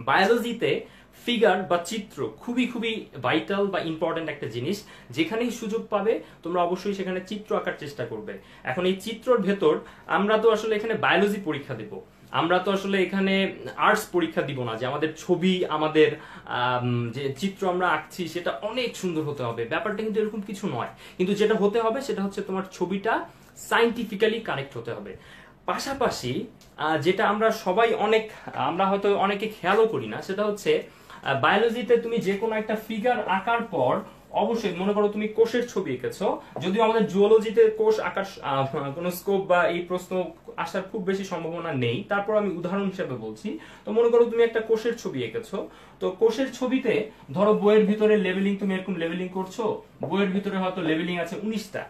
বায়োলজিতে figure বা চিত্র খুবই খুবই ভাইটাল বা ইম্পর্টেন্ট একটা জিনিস। যেখানেই সুযোগ পাবে তোমরা অবশ্যই সেখানে চিত্র আঁকার চেষ্টা করবে। এখন এই চিত্রর ভেতর আমরা তো আসলে এখানে বায়োলজি পরীক্ষা দেব, আমরা তো আসলে এখানে আর্টস পরীক্ষা দিব না যে আমাদের ছবি, আমাদের যে চিত্র আমরা আঁকছি সেটা অনেক সুন্দর হতে হবে। ব্যাপারটা কিন্তু এরকম কিছু নয়, কিন্তু যেটা হতে হবে সেটা হচ্ছে তোমার ছবিটা সাইন্টিফিক্যালি কারেক্ট হতে হবে। পাশাপাশি যেটা আমরা হয়তো অনেকে খেয়ালও করি না, সেটা হচ্ছে বায়োলজিতে তুমি যে কোনো একটা ফিগার আঁকার পর অবশ্যই মনে করো তুমি কোষের ছবি এঁকেছো, যদিও আমাদের জুওলজিতে কোষ আঁকার কোনো স্কোপ বা এই প্রশ্ন আসার খুব বেশি সম্ভাবনা নেই, তারপর আমি উদাহরণ হিসেবে বলছি। তো মনে করো তুমি একটা কোষের ছবি এঁকেছো, তো কোষের ছবিতে ধরো বইয়ের ভিতরে লেভেলিং, তুমি এরকম লেভেলিং করছো, বইয়ের ভিতরে হয়তো লেভেলিং আছে 19টা,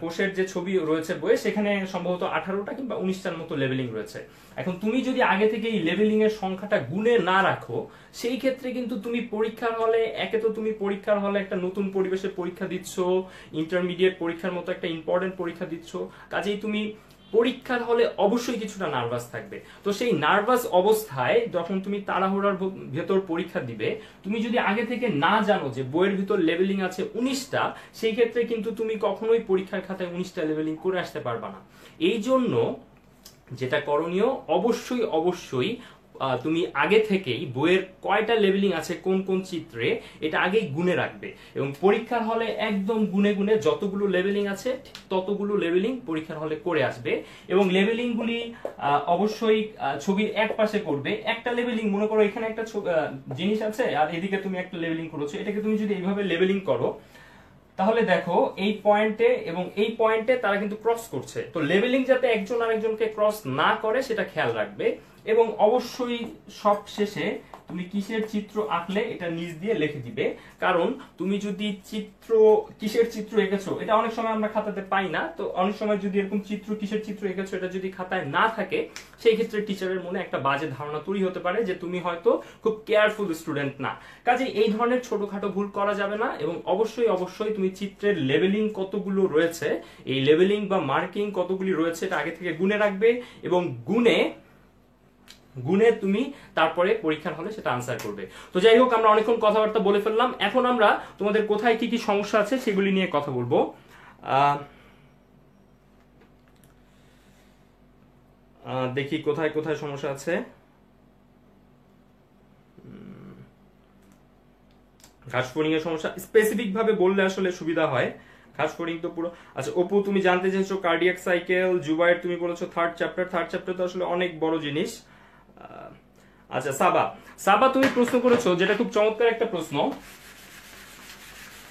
কোষের যে ছবি রয়েছে বইয়ে সেখানে সম্ভবত 18টা কিংবা 19টার মতো লেভেলিং রয়েছে। এখন তুমি যদি আগে থেকে এই লেভেলিং এর সংখ্যাটা গুণে না রাখো, সেই ক্ষেত্রে কিন্তু তুমি পরীক্ষার হলে, একে তো তুমি পরীক্ষার হলে একটা নতুন পরিবেশে পরীক্ষা দিচ্ছ, ইন্টারমিডিয়েট পরীক্ষার মতো একটা ইম্পর্টেন্ট পরীক্ষা দিচ্ছ, কাজেই তুমি পরীক্ষার হলে অবশ্যই কিছুটা নার্ভাস থাকবে। তো সেই নার্ভাস অবস্থায় যখন তুমি তাড়াহুড়ার ভেতর পরীক্ষা দিবে, তুমি যদি আগে থেকে না জানো যে বইয়ের ভিতর লেভেলিং আছে 19টা, সেই ক্ষেত্রে কিন্তু তুমি কখনোই পরীক্ষার খাতায় 19টা লেভেলিং করে আসতে পারবা না। এই জন্য যেটা করণীয়, অবশ্যই অবশ্যই তুমি আগে থেকেই বইয়ের কয়টা লেভেলিং আছে কোন কোন চিত্রে, এটা আগেই গুনে রাখবে এবং পরীক্ষার হলে একদম গুনে গুনে যতগুলো লেভেলিং আছে ততগুলো লেভেলিং পরীক্ষার হলে করে আসবে। এবং লেভেলিং গুলি অবশ্যই ছবির এক পাশে করবে। একটা লেভেলিং, মনে করো এখানে একটা জিনিস আছে আর এদিকে তুমি একটা লেভেলিং করেছো, এটাকে তুমি যদি এইভাবে লেভেলিং করো, তাহলে দেখো এই পয়েন্টে এবং এই পয়েন্টে তারা কিন্তু ক্রস করছে। তো লেভেলিং যাতে একজন আরেকজনকে ক্রস না করে সেটা খেয়াল রাখবে। এবং অবশ্যই সব শেষে তুমি কিসের চিত্র আঁকলে এটা নিচ দিয়ে লিখে দিবে, কারণ তুমি যদি কিসের চিত্র এঁকেছো এটা অনেক সময় আমরা খাতাতে পাই না। তো অনেক সময় যদি এরকম কিসের চিত্র এঁকেছো এটা যদি খাতায় না থাকে, সেই ক্ষেত্রে টিচারের মনে একটা বাজে ধারণা তৈরি হতে পারে যে তুমি হয়তো খুব কেয়ারফুল স্টুডেন্ট না। কাজে এই ধরনের ছোটখাটো ভুল করা যাবে না। এবং অবশ্যই অবশ্যই তুমি চিত্রের লেভেলিং কতগুলো রয়েছে, এই লেভেলিং বা মার্কিং কতগুলি রয়েছে এটা আগে থেকে গুনে রাখবে এবং গুনে তুমি তারপরে পরীক্ষার হলে সেটা আনসার করবে। তো যাই হোক, আমরা অনেকক্ষণ কথাবার্তা বলে ফেললাম। এখন আমরা তোমাদের কোথায় কি কি সমস্যা আছে সেগুলি নিয়ে কথা বলবো। দেখি কোথায় কোথায় সমস্যা আছে। ঘাসফড়িং এর সমস্যা স্পেসিফিক ভাবে বললে আসলে সুবিধা হয়। ঘাসফড়িং তো পুরো, আচ্ছা অপু তুমি জানতে চাইছো কার্ডিয়াক সাইকেল। জুবাইর তুমি বলেছো থার্ড চ্যাপ্টার তো আসলে অনেক বড় জিনিস। আচ্ছা সাবা তুমি প্রশ্ন করেছো যেটা খুব চমৎকার একটা প্রশ্ন।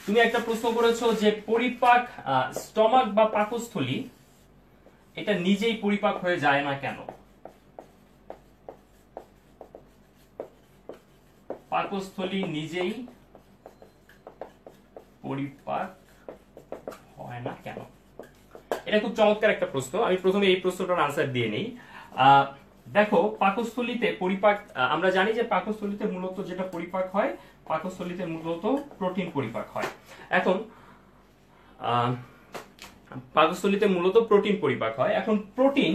তুমি একটা প্রশ্ন করেছো যে পরিপাক স্টমাক বা পাকস্থলী এটা নিজেই পরিপাক হয়ে যায় না কেন? পাকস্থলী নিজেই পরিপাক হয় না কেন? এটা খুব চমৎকার একটা প্রশ্ন। আমি প্রথমে এই প্রশ্নটার আনসার দিয়ে নেই। দেখো, পাকস্থলীতে পরিপাক, আমরা জানি যে পাকস্থলীতে মূলত যেটা পরিপাক হয়, পাকস্থলীতে মূলত প্রোটিন পরিপাক হয়। এখন পাকস্থলীতে মূলত প্রোটিন পরিপাক হয়। এখন প্রোটিন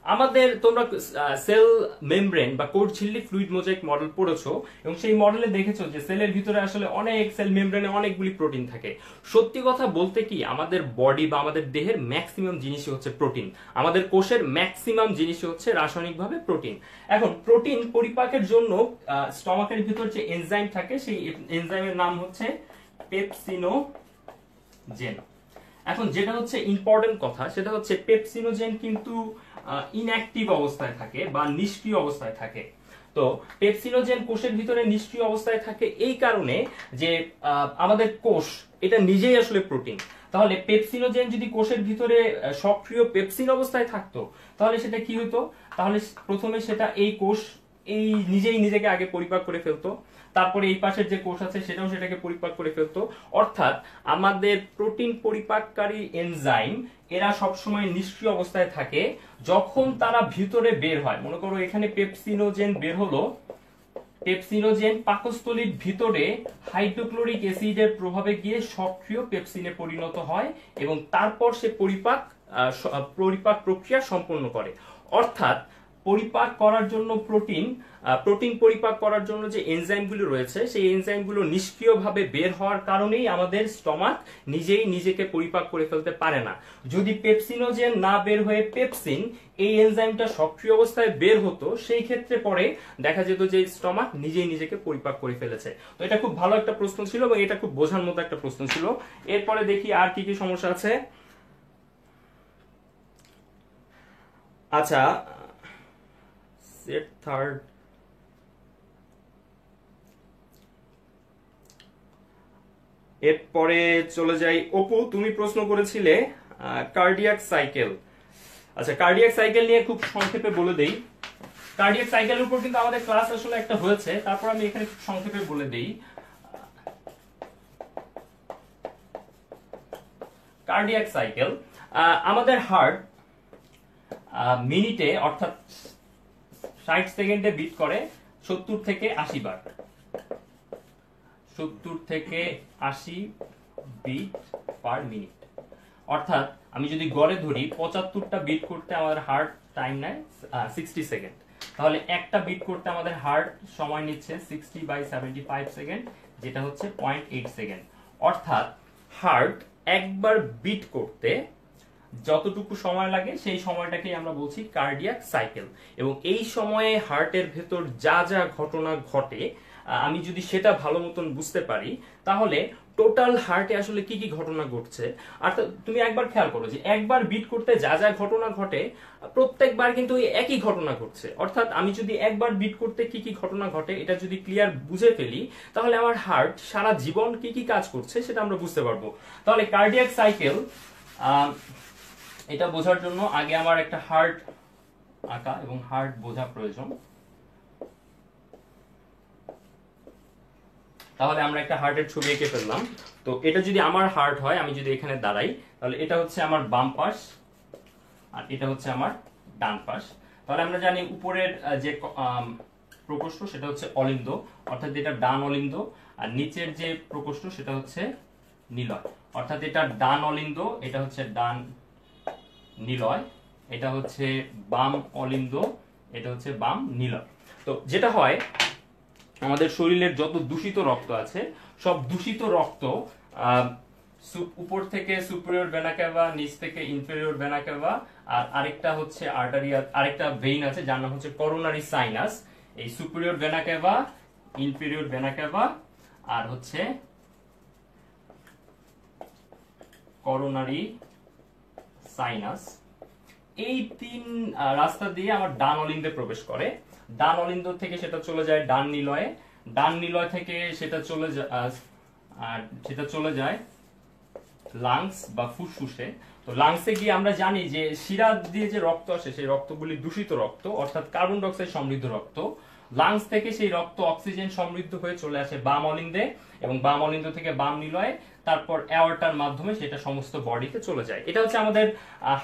আমাদের, তোমরা সেল মেমব্রেন বা কোষ ঝিল্লি ফ্লুইড মোজাইক মডেল পড়েছো এবং সেই মডেলে দেখেছো যে সেলের ভিতরে আসলে সেল মেমব্রেনে অনেকগুলি প্রোটিন থাকে। সত্যি কথা বলতে কি, আমাদের বডি বা আমাদের দেহের ম্যাক্সিমাম জিনিসই হচ্ছে প্রোটিন। আমাদের কোষের ম্যাক্সিমাম জিনিসই হচ্ছে রাসায়নিকভাবে প্রোটিন। এখন প্রোটিন পরিপাকের জন্য স্টমাকের ভিতর যে এনজাইম থাকে, সেই এনজাইমের নাম হচ্ছে পেপসিনোজেন। এখন যেটা হচ্ছে ইম্পর্টেন্ট কথা, সেটা হচ্ছে পেপসিনোজেন কিন্তু ইনঅ্যাক্টিভ অবস্থায় থাকে বা নিষ্ক্রিয় অবস্থায় থাকে। তো পেপসিনোজেন কোষের ভিতরে নিষ্ক্রিয় অবস্থায় থাকে এই কারণে যে আমাদের কোষ এটা নিজেই আসলে প্রোটিন। তাহলে পেপসিনোজেন যদি কোষের ভিতরে সক্রিয় পেপসিন অবস্থায় থাকতো, তাহলে সেটা কি হতো? তাহলে প্রথমে সেটা এই কোষ নিজেই নিজেকে আগে পরিপাক করে ফেলতো, তারপরে এই পাশের যে কোষ আছে সেটাও সেটাকে পরিপাক করে ফেলতো। অর্থাৎ আমাদের প্রোটিন পরিপাককারী এনজাইম এরা সবসময় নিষ্ক্রিয় অবস্থায় থাকে। যখন তারা ভিতরে বের হয়, মনে করো এখানে পেপসিনোজেন বের হলো, পেপসিনোজেন পাকস্থলীর ভিতরে হাইড্রোক্লোরিক অ্যাসিডের প্রভাবে গিয়ে সক্রিয় পেপসিনে পরিণত হয় এবং তারপর সে পরিপাক প্রক্রিয়া সম্পন্ন করে। অর্থাৎ পরিপাক করার জন্য প্রোটিন পরিপাক করার জন্য যে এনজাইমগুলো রয়েছে সেই এনজাইমগুলো নিষ্ক্রিয়ভাবে বের হওয়ার কারণেই আমাদের স্টমাক নিজেই নিজেকে পরিপাক করে ফেলতে পারে না। যদি পেপসিনোজেন না বের হয়ে পেপসিন এই এনজাইমটা সক্রিয় অবস্থায় বের হতো, সেই ক্ষেত্রে পরে দেখা যেত যে স্টমাক নিজেই নিজেকে পরিপাক করে ফেলেছে। তো এটা খুব ভালো একটা প্রশ্ন ছিল এবং এটা খুব বোঝার মতো একটা প্রশ্ন ছিল। এরপরে দেখি আর কি কি সমস্যা আছে। আচ্ছা, সেট থার্ড, এরপরে চলে যাই। অপু, তুমি প্রশ্ন করেছিলে কার্ডিয়াক সাইকেল। আচ্ছা, কার্ডিয়াক সাইকেল নিয়ে খুব সংক্ষেপে বলে দেই। কার্ডিয়াক সাইকেলের উপর কিন্তু আমাদের ক্লাস আসলে একটা হয়েছে, তারপর আমি এখানে খুব সংক্ষেপে বলে দেই। কার্ডিয়াক সাইকেল, আমাদের হার্ট মিনিটে অর্থাৎ 60 সেকেন্ডে বিট করে 70 থেকে 80 বার। 70 থেকে 80 বিট পার মিনিট। অর্থাৎ আমি যদি গড়ে ধরি 75টা বিট করতে আমাদের হার্ট টাইম নেয় 60 সেকেন্ড, তাহলে একটা বিট করতে আমাদের হার্ট সময় নিচ্ছে 60/75 সেকেন্ড, যেটা হচ্ছে 0.8 সেকেন্ড। অর্থাৎ হার্ট একবার বিট করতে যতটুকু সময় লাগে সেই সময়টাকেই আমরা বলছি কার্ডিয়াক সাইকেল। এবং এই সময়ে হার্টের ভেতর যা যা ঘটনা ঘটে আমি যদি সেটা ভালো মতন বুঝতে পারি, তাহলে টোটাল হার্টে আসলে কি কি ঘটনা ঘটছে। আর তুমি একবার খেয়াল করো যে একবার বিট করতে যা যা ঘটনা ঘটে প্রত্যেকবার কিন্তু একই ঘটনা ঘটছে। অর্থাৎ আমি যদি একবার বিট করতে কি কি ঘটনা ঘটে এটা যদি ক্লিয়ার বুঝে ফেলি, তাহলে আমার হার্ট সারা জীবন কি কি কাজ করছে সেটা আমরা বুঝতে পারবো। তাহলে কার্ডিয়াক সাইকেল এটা বোঝার জন্য আগে আমার একটা হার্ট আঁকা এবং হার্ট বোঝা প্রয়োজন। তাহলে আমরা একটা হার্টের ছবি এঁকে ফেললাম। তো এটা যদি আমার হার্ট হয়, আমি যদি এখানে দাঁড়াই, তাহলে এটা হচ্ছে আমার বাম পাশ আর এটা হচ্ছে আমার ডান পাশ। তাহলে আমরা জানি উপরের যে প্রকোষ্ঠ সেটা হচ্ছে অলিন্দ, অর্থাৎ এটা ডান অলিন্দ, আর নিচের যে প্রকোষ্ঠ সেটা হচ্ছে নিলয়, অর্থাৎ এটা ডান অলিন্দ, এটা হচ্ছে ডান নিলয়, এটা হচ্ছে বাম অলিন্দ, এটা হচ্ছে বাম নিলয়। তো যেটা হয়, আমাদের শরীরের যত দূষিত রক্ত আছে সব দূষিত রক্ত উপর থেকে সুপিরিয়র ভেনা ক্যাভা, নিচ থেকে ইনফেরিয়র ভেনা ক্যাভা, আর আরেকটা হচ্ছে আর্টারিয়া, আরেকটা ভেইন আছে যার নাম হচ্ছে করোনারি সাইনাস। এই সুপিরিয়র ভেনা ক্যাভা, ইনফেরিয়র ভেনা ক্যাভা আর হচ্ছে করোনারি সাইনাস, এই তিন রাস্তা দিয়ে আমার ডান অলিন্দে প্রবেশ করে। ডান অলিন্দ থেকে সেটা চলে যায় ডান নিলয়ে, ডান নিলয় থেকে সেটা চলে যায় লাংস বা ফুসফুসে। তো লাংসে গিয়ে আমরা জানি যে শিরা দিয়ে যে রক্ত আসে সেই রক্তগুলি দূষিত রক্ত, অর্থাৎ কার্বন ডাই অক্সাইড সমৃদ্ধ রক্ত। লাংস থেকে সেই রক্ত অক্সিজেন সমৃদ্ধ হয়ে চলে আসে বাম অলিন্দে, এবং বাম অলিন্দ থেকে বাম নিলয়ে, তারপর অ্যাওর্টার মাধ্যমে সেটা সমস্ত বডিতে চলে যায়। এটা হচ্ছে আমাদের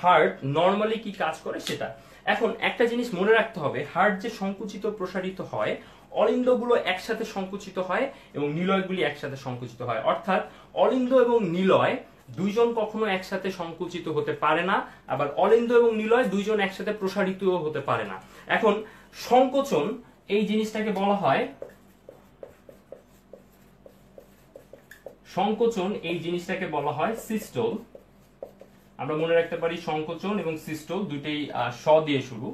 হার্ট নর্মালি কি কাজ করে সেটা। এখন একটা জিনিস মনে রাখতে হবে, হার্ট যে সংকুচিত প্রসারিত হয়, অলিন্দগুলো একসাথে সংকুচিত হয় এবং নিলয়গুলি একসাথে সংকুচিত হয়। অর্থাৎ অলিন্দ এবং নিলয় দুইজন কখনো একসাথে সংকুচিত হতে পারে না, আবার অলিন্দ এবং নিলয় দুইজন একসাথে প্রসারিত হতে পারে না। এখন সংকোচন এই জিনিসটাকে বলা হয়, সংকোচন এই জিনিসটাকে বলা হয় সিস্টোল। আমরা মনে রাখতে পারি সংকোচন এবং সিস্টোল দুইটাই স দিয়ে শুরু,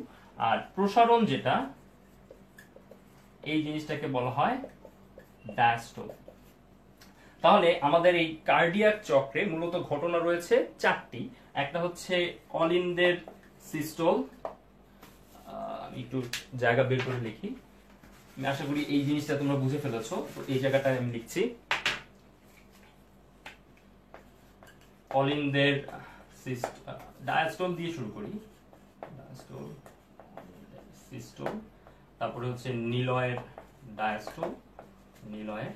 আর প্রসারণ যেটা এই জিনিসটাকে বলা হয় ডায়াস্টোল। তাহলে আমাদের এই কার্ডিয়াক চক্রে মূলত ঘটনা রয়েছে চারটি। একটা হচ্ছে অলিন্দের সিস্টোল, আমি একটু জায়গা বের করে লিখি, আমি আশা করি এই জিনিসটা তোমরা বুঝে ফেলেছো। তো এই জায়গাটায় আমি লিখছি অলিন্দের ডায়াস্টোল দিয়ে শুরু করি, ডায়াস্টোল, সিস্টোল, তারপরে হচ্ছে নিলয়ের ডায়াস্টোল, নিলয়ের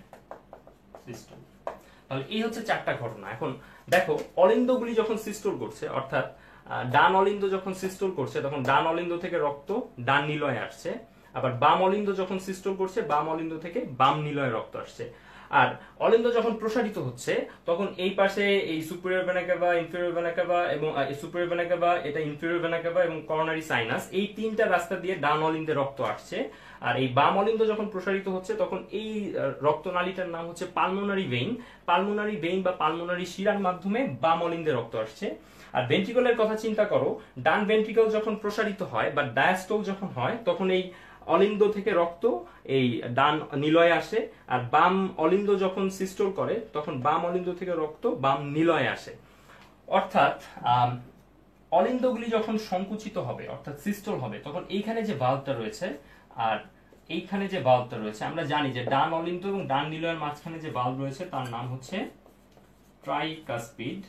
সিস্টোল। তাহলে এই হচ্ছে চারটা ঘটনা। এখন দেখো, অলিন্দগুলি যখন সিস্টোল করছে, অর্থাৎ ডান অলিন্দ যখন সিস্টোল করছে, তখন ডান অলিন্দ থেকে রক্ত ডান নিলয়ে আসছে, আবার বাম অলিন্দ যখন সিস্টোল করছে, বাম অলিন্দ থেকে বাম নিলয়ে রক্ত আসছে। আর অলিন্দ যখন প্রসারিত হচ্ছে তখন এই পাশে এই সুপিরিয়র ভেনা ক্যাভা, ইনফেরিয়র ভেনা ক্যাভা এবং সুপিরিয়র ভেনা ক্যাভা, এটা ইনফেরিয়র ভেনা ক্যাভা এবং করোনারি সাইনাস, এই তিনটা রাস্তা দিয়ে ডান অলিন্দে রক্ত আসছে। আর এই বাম অলিন্দ যখন প্রসারিত হচ্ছে তখন এই রক্তনালীটার নাম হচ্ছে পালমোনারি ভেইন। পালমোনারি ভেইন বা পালমোনারি শিরার মাধ্যমে বাম অলিন্দে রক্ত আসছে। আর ভেন্ট্রিকলের কথা চিন্তা করো, ডান ভেন্ট্রিকল যখন প্রসারিত হয় বা ডায়াস্টল যখন হয় তখন এই অলিন্দ থেকে রক্ত এই ডান নিলয়ে আসে, আর বাম অলিন্দ যখন সিস্টোল করে তখন বাম অলিন্দ থেকে রক্ত বাম নিলয়ে আসে। অর্থাৎ অলিন্দগুলি যখন সংকুচিত হবে অর্থাৎ সিস্টোল হবে তখন এইখানে যে ভালভটা রয়েছে আর এইখানে যে ভালভটা রয়েছে, আমরা জানি যে ডান অলিন্দ এবং ডান নিলয়ের মাঝখানে যে ভালভ রয়েছে তার নাম হচ্ছে ট্রাইকাসপিড,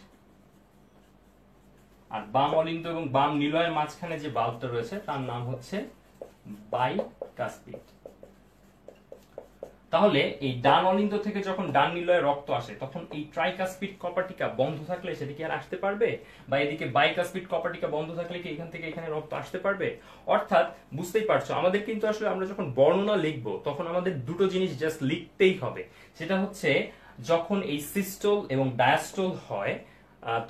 আর বাম অলিন্দ এবং বাম নিলয়ের মাঝখানে যে ভালভটা রয়েছে তার নাম হচ্ছে বাইকাসপিড। তাহলে এই ডান অলিন্দ থেকে যখন ডান নিলয়ে রক্ত আসে তখন এই ট্রাইকাসপিড কপাটিকা বন্ধ থাকলে সেটা কি আর আসতে পারবে, বা এদিকে বাইকাসপিড কপাটিকা বন্ধ থাকলে কি এখান থেকে এখানে রক্ত আসতে পারবে? অর্থাৎ বুঝতেই পারছো আমাদের কিন্তু আসলে আমরা যখন বর্ণনা লিখবো তখন আমাদের দুটো জিনিস জাস্ট লিখতেই হবে। সেটা হচ্ছে যখন এই সিস্টোল এবং ডায়াস্টোল হয়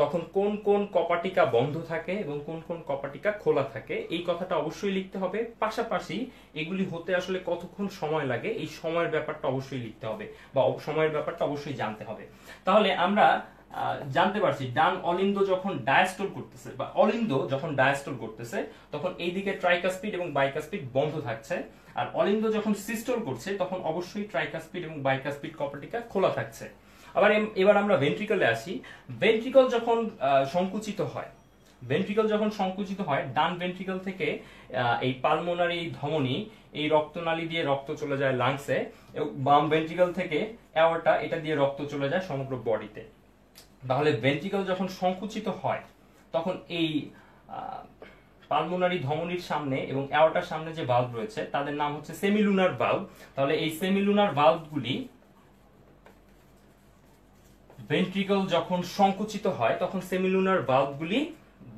তখন কোন কোন কপাটিকা বন্ধ থাকে এবং কোন কোন কপাটিকা খোলা থাকে, এই কথাটা অবশ্যই লিখতে হবে। পাশাপাশি এগুলি হতে আসলে কতক্ষণ সময় লাগে এই সময়ের ব্যাপারটা অবশ্যই লিখতে হবে, বা সময়ের ব্যাপারটা অবশ্যই জানতে হবে। তাহলে আমরা জানতে পারছি ডান অলিন্দ যখন ডায়াস্টোল করতেছে বা অলিন্দ যখন ডায়াস্টোল করতেছে তখন এইদিকে ট্রাইকাসপিড এবং বাইকাসপিড বন্ধ থাকছে, আর অলিন্দ যখন সিস্টোল করছে তখন অবশ্যই ট্রাইকাসপিড এবং বাইকাসপিড কপাটিকা খোলা থাকছে। আবার এবার আমরা ভেন্ট্রিকলে আসি। ভেন্ট্রিকল যখন সংকুচিত হয়, ভেন্ট্রিকল যখন সংকুচিত হয় ডান ভেন্ট্রিকল থেকে এই পালমোনারি ধমনী এই রক্তনালী দিয়ে রক্ত চলে যায় লাংসে, এবং বাম ভেন্ট্রিকল থেকে অ্যাওর্টা এটা দিয়ে রক্ত চলে যায় সমগ্র বডিতে। তাহলে ভেন্ট্রিকল যখন সংকুচিত হয় তখন এই পালমোনারি ধমনীর সামনে এবং অ্যাওর্টার সামনে যে ভালভ রয়েছে তাদের নাম হচ্ছে সেমিলুনার ভালভ। তাহলে এই সেমিলুনার ভালভগুলি ভেন্ট্রিকল যখন সংকুচিত হয় তখন সেমিলুনার ভালভগুলি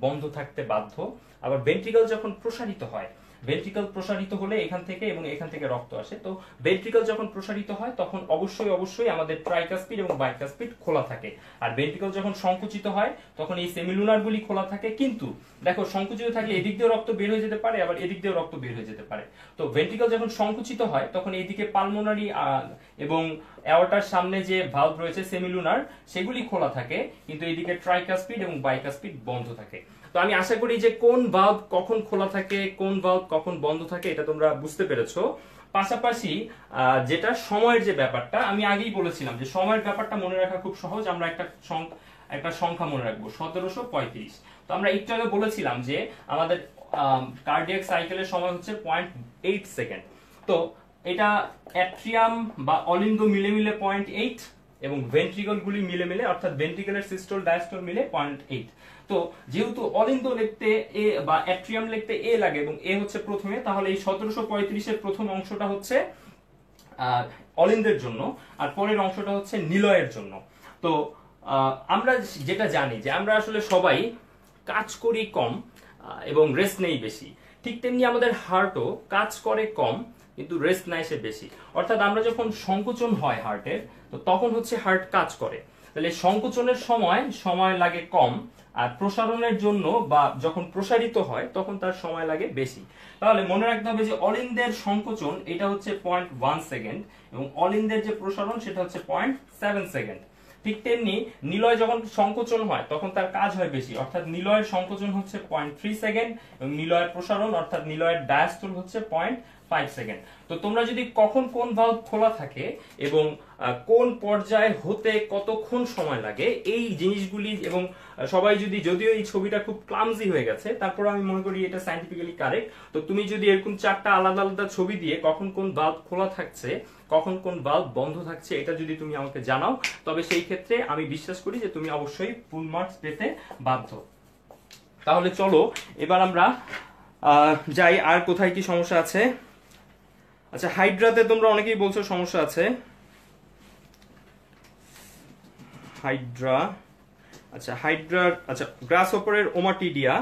বন্ধ থাকতে বাধ্য। আবার ভেন্ট্রিকল যখন প্রসারিত হয়, ভেন্ট্রিকল প্রসারিত হলে এখান থেকে এবং এখান থেকে রক্ত আসে, তো ভেন্ট্রিকল যখন প্রসারিত হয় তখন অবশ্যই অবশ্যই আমাদের ট্রাইকাসপিড এবং বাইকাসপিড খোলা থাকে। আর ভেন্ট্রিকল যখন সংকুচিত হয় তখন এই সেমিলুনার গুলি খোলা থাকে, কিন্তু দেখো সংকুচিত থাকলে এদিক দিয়ে রক্ত বের হয়ে যেতে পারে আবার এদিক দিয়ে রক্ত বের হয়ে যেতে পারে। তো ভেন্ট্রিকল যখন সংকুচিত হয় তখন এইদিকে পালমোনারি এবং অ্যাওর্টার সামনে যে ভালভ রয়েছে সেমিলুনার সেগুলি খোলা থাকে, কিন্তু এইদিকে ট্রাইকাসপিড এবং বাইকাসপিড বন্ধ থাকে। তো আমি আশা করি যে কোন ভালভ কখন খোলা থাকে কোন ভালভ কখন বন্ধ থাকে এটা তোমরা বুঝতে পেরেছো। পাশাপাশি যেটা সময়ের যে ব্যাপারটা আমি আগেই বলেছিলাম যে সময়ের ব্যাপারটা মনে রাখা খুব সহজ। আমরা একটা সংখ্যা মনে রাখবো 1735। তো আমরা একটু আগে বলেছিলাম যে আমাদের কার্ডিয়াক সাইকেলের সময় হচ্ছে 0.8 সেকেন্ড। তো এটা অ্যাট্রিয়াম বা অলিন্দ মিলে মিলে 0.8 এবং ভেন্ট্রিকল গুলি মিলে মিলে অর্থাৎ ভেন্ট্রিকলের সিস্টোল ডায়াস্টোল মিলে 0.8। তো যেহেতু অলিন্দ লিখতে এ বা অ্যাট্রিয়াম লিখতে এ লাগে এবং এ হচ্ছে প্রথমে, তাহলে এই 1735 এর প্রথম অংশটা হচ্ছে অলিন্দের জন্য আর পরের অংশটা হচ্ছে নিলয়ের জন্য। তো আমরা যেটা জানি যে আমরা আসলে সবাই কাজ করি কম এবং রেস্ট নেই বেশি, ঠিক তেমনি আমাদের হার্টও কাজ করে কম কিন্তু রেস্ট নেয় সে বেশি। অর্থাৎ আমরা যখন সংকোচন হয় হার্টের তো তখন হচ্ছে হার্ট কাজ করে, তাহলে সংকোচনের সময় লাগে কম, আর প্রসারণের জন্য বা যখন প্রসারিত হয় তখন তার সময় লাগে বেশি। তাহলে মনে রাখতে হবে যে অলিন্দের সংকোচন এটা হচ্ছে 0.1 সেকেন্ড এবং অলিন্দের যে প্রসারণ সেটা হচ্ছে 0.7 সেকেন্ড। ঠিক তেমনি নিলয় যখন সংকোচন হয় তখন তার কাজ হয় বেশি, অর্থাৎ নিলয়ের সংকোচন হচ্ছে 0.3 সেকেন্ড এবং নিলয়ের প্রসারণ অর্থাৎ নিলয়ের ডায়াস্টোল হচ্ছে 0.5 সেকেন্ড। তো তোমরা যদি কখন কোন ভালভ খোলা থাকে এবং কোন পর্যায়ে হতে কতক্ষণ সময় লাগে এই জিনিসগুলি, এবং সবাই যদিও এই ছবিটা খুব ক্লামজি হয়ে গেছে তারপর আমি মনে করি এটা সায়েন্টিফিক্যালি কারেক্ট। তো তুমি যদি এরকম চারটা আলাদা আলাদা ছবি দিয়ে কখন কোন ভালভ খোলা থাকছে কখন কোন ভালভ বন্ধ থাকছে এটা যদি তুমি আমাকে জানাও তবে সেই ক্ষেত্রে আমি বিশ্বাস করি যে তুমি অবশ্যই ফুল মার্কস পেতে বাধ্য। তাহলে চলো এবার আমরা যাই আর কোথায় কি সমস্যা আছে। আচ্ছা, হাইড্রাতে তোমরা অনেকেই বলছো সমস্যা আছে। হাইড্রা, আচ্ছা হাইড্রার, আচ্ছা গ্রাসহপারের ওমাটিডিয়া,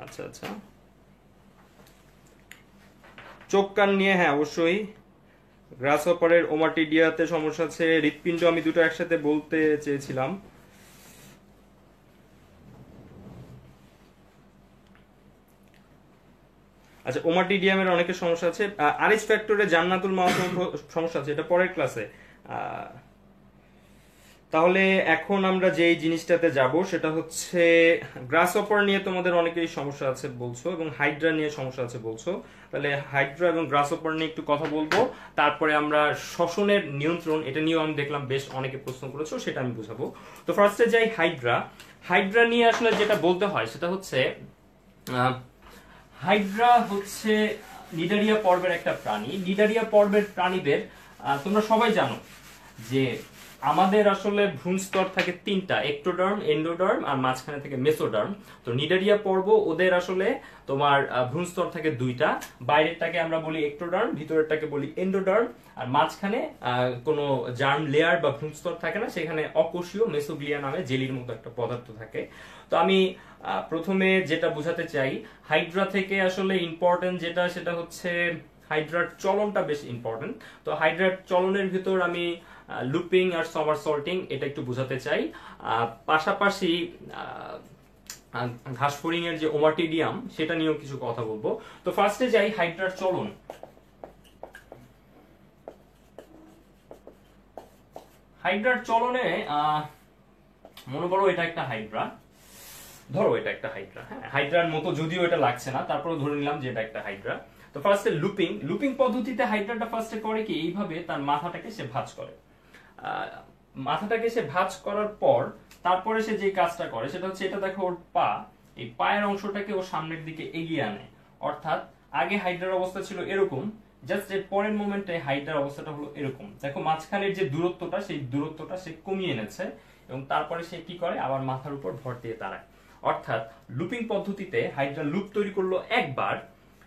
আচ্ছা আচ্ছা চোখ কান নিয়ে, হ্যাঁ অবশ্যই গ্রাসহপারের ওমাটিডিয়াতে সমস্যা আছে, হৃৎপিণ্ড আমি দুটো একসাথে বলতে চেয়েছিলাম। আচ্ছা, ওমাটিডিয়ামের অনেকের সমস্যা আছে। আরএস ফ্যাক্টরে জান্নাতুল মাহমুদ সমস্যা আছে, এটা পরের ক্লাসে। তাহলে এখন আমরা যেই জিনিসটাতে যাব সেটা হচ্ছে গ্রাসহপার নিয়ে তোমাদের অনেকেরই সমস্যা আছে বলছো, এবং হাইড্রা নিয়ে সমস্যা আছে বলছো। তাহলে হাইড্রা এবং গ্রাসহপার নিয়ে একটু কথা বলবো, তারপরে আমরা শ্বসনের নিয়ন্ত্রণ এটা নিয়েও আমি দেখলাম বেশ অনেকে প্রশ্ন করেছো, সেটা আমি বুঝাবো। তো ফার্স্টে যাই হাইড্রা। হাইড্রা নিয়ে আসলে যেটা বলতে হয় সেটা হচ্ছে হাইড্রা হচ্ছে নিডারিয়া পর্বের একটা প্রাণী। নিডারিয়া পর্বের প্রাণীদের তোমরা সবাই জানো যে আমাদের আসলে ভ্রূণস্তর থাকে তিনটা, এক্টোডার্ম, এন্ডোডার্ম আর মাঝখানে থেকে মেসোডার্ম। তো নিডারিয়া পর্ব ওদের আসলে তোমার ভ্রূণস্তর থাকে দুইটা, বাইরেরটাকে আমরা বলি এক্টোডার্ম, ভিতরেরটাকে বলি এন্ডোডার্ম, আর মাঝখানে কোনো জার্ম লেয়ার বা ভ্রূণস্তর থাকে না, সেখানে অকোষীয় মেসোগ্লিয়া নামে জেলির মতো একটা পদার্থ থাকে। তো আমি প্রথমে যেটা বোঝাতে চাই, হাইড্রা থেকে আসলে ইম্পর্টেন্ট যেটা সেটা হচ্ছে হাইড্রার চলনটা বেশ ইম্পর্টেন্ট। তো হাইড্রার চলনের ভিতর আমি লুপিং আর সমারসল্টিং এটা একটু বোঝাতে চাই। পাশাপাশি ঘাসফড়িং এর যে ওমাটিডিয়াম সেটা নিয়েও কিছু কথা বলবো। তো ফার্স্টে যাই হাইড্রার চলন। হাইড্রার চলনে মনে করো এটা একটা হাইড্রা, ধরো এটা একটা হাইড্রা, হ্যাঁ হাইড্রার মতো যদিও এটা লাগছে না, তারপরে ধরে নিলাম যে এটা একটা হাইড্রা। তো ফার্স্টে লুপিং, লুপিং পদ্ধতিতে হাইড্রাটা ফার্স্টে করে কি এইভাবে তার মাথাটাকে সে ভাঁজ করে। মাথাটাকে সে ভাঁজ করার পর তারপরে সে যে কাজটা করে সেটা হচ্ছে, এটা দেখো ওর পা, এই পায়ের অংশটাকে ও সামনের দিকে এগিয়ে আনে। অর্থাৎ আগে হাইড্রার অবস্থা ছিল এরকম, জাস্ট এর পরের মোমেন্টে হাইড্রার অবস্থাটা হলো এরকম। দেখো মাঝখানের যে দূরত্বটা সেই দূরত্বটা সে কমিয়ে এনেছে, এবং তারপরে সে কি করে আবার মাথার উপর ভর দিয়ে দাঁড়ায়। অর্থাৎ লুপিং পদ্ধতিতে হাইড্রা লুপ তৈরি করলো একবার,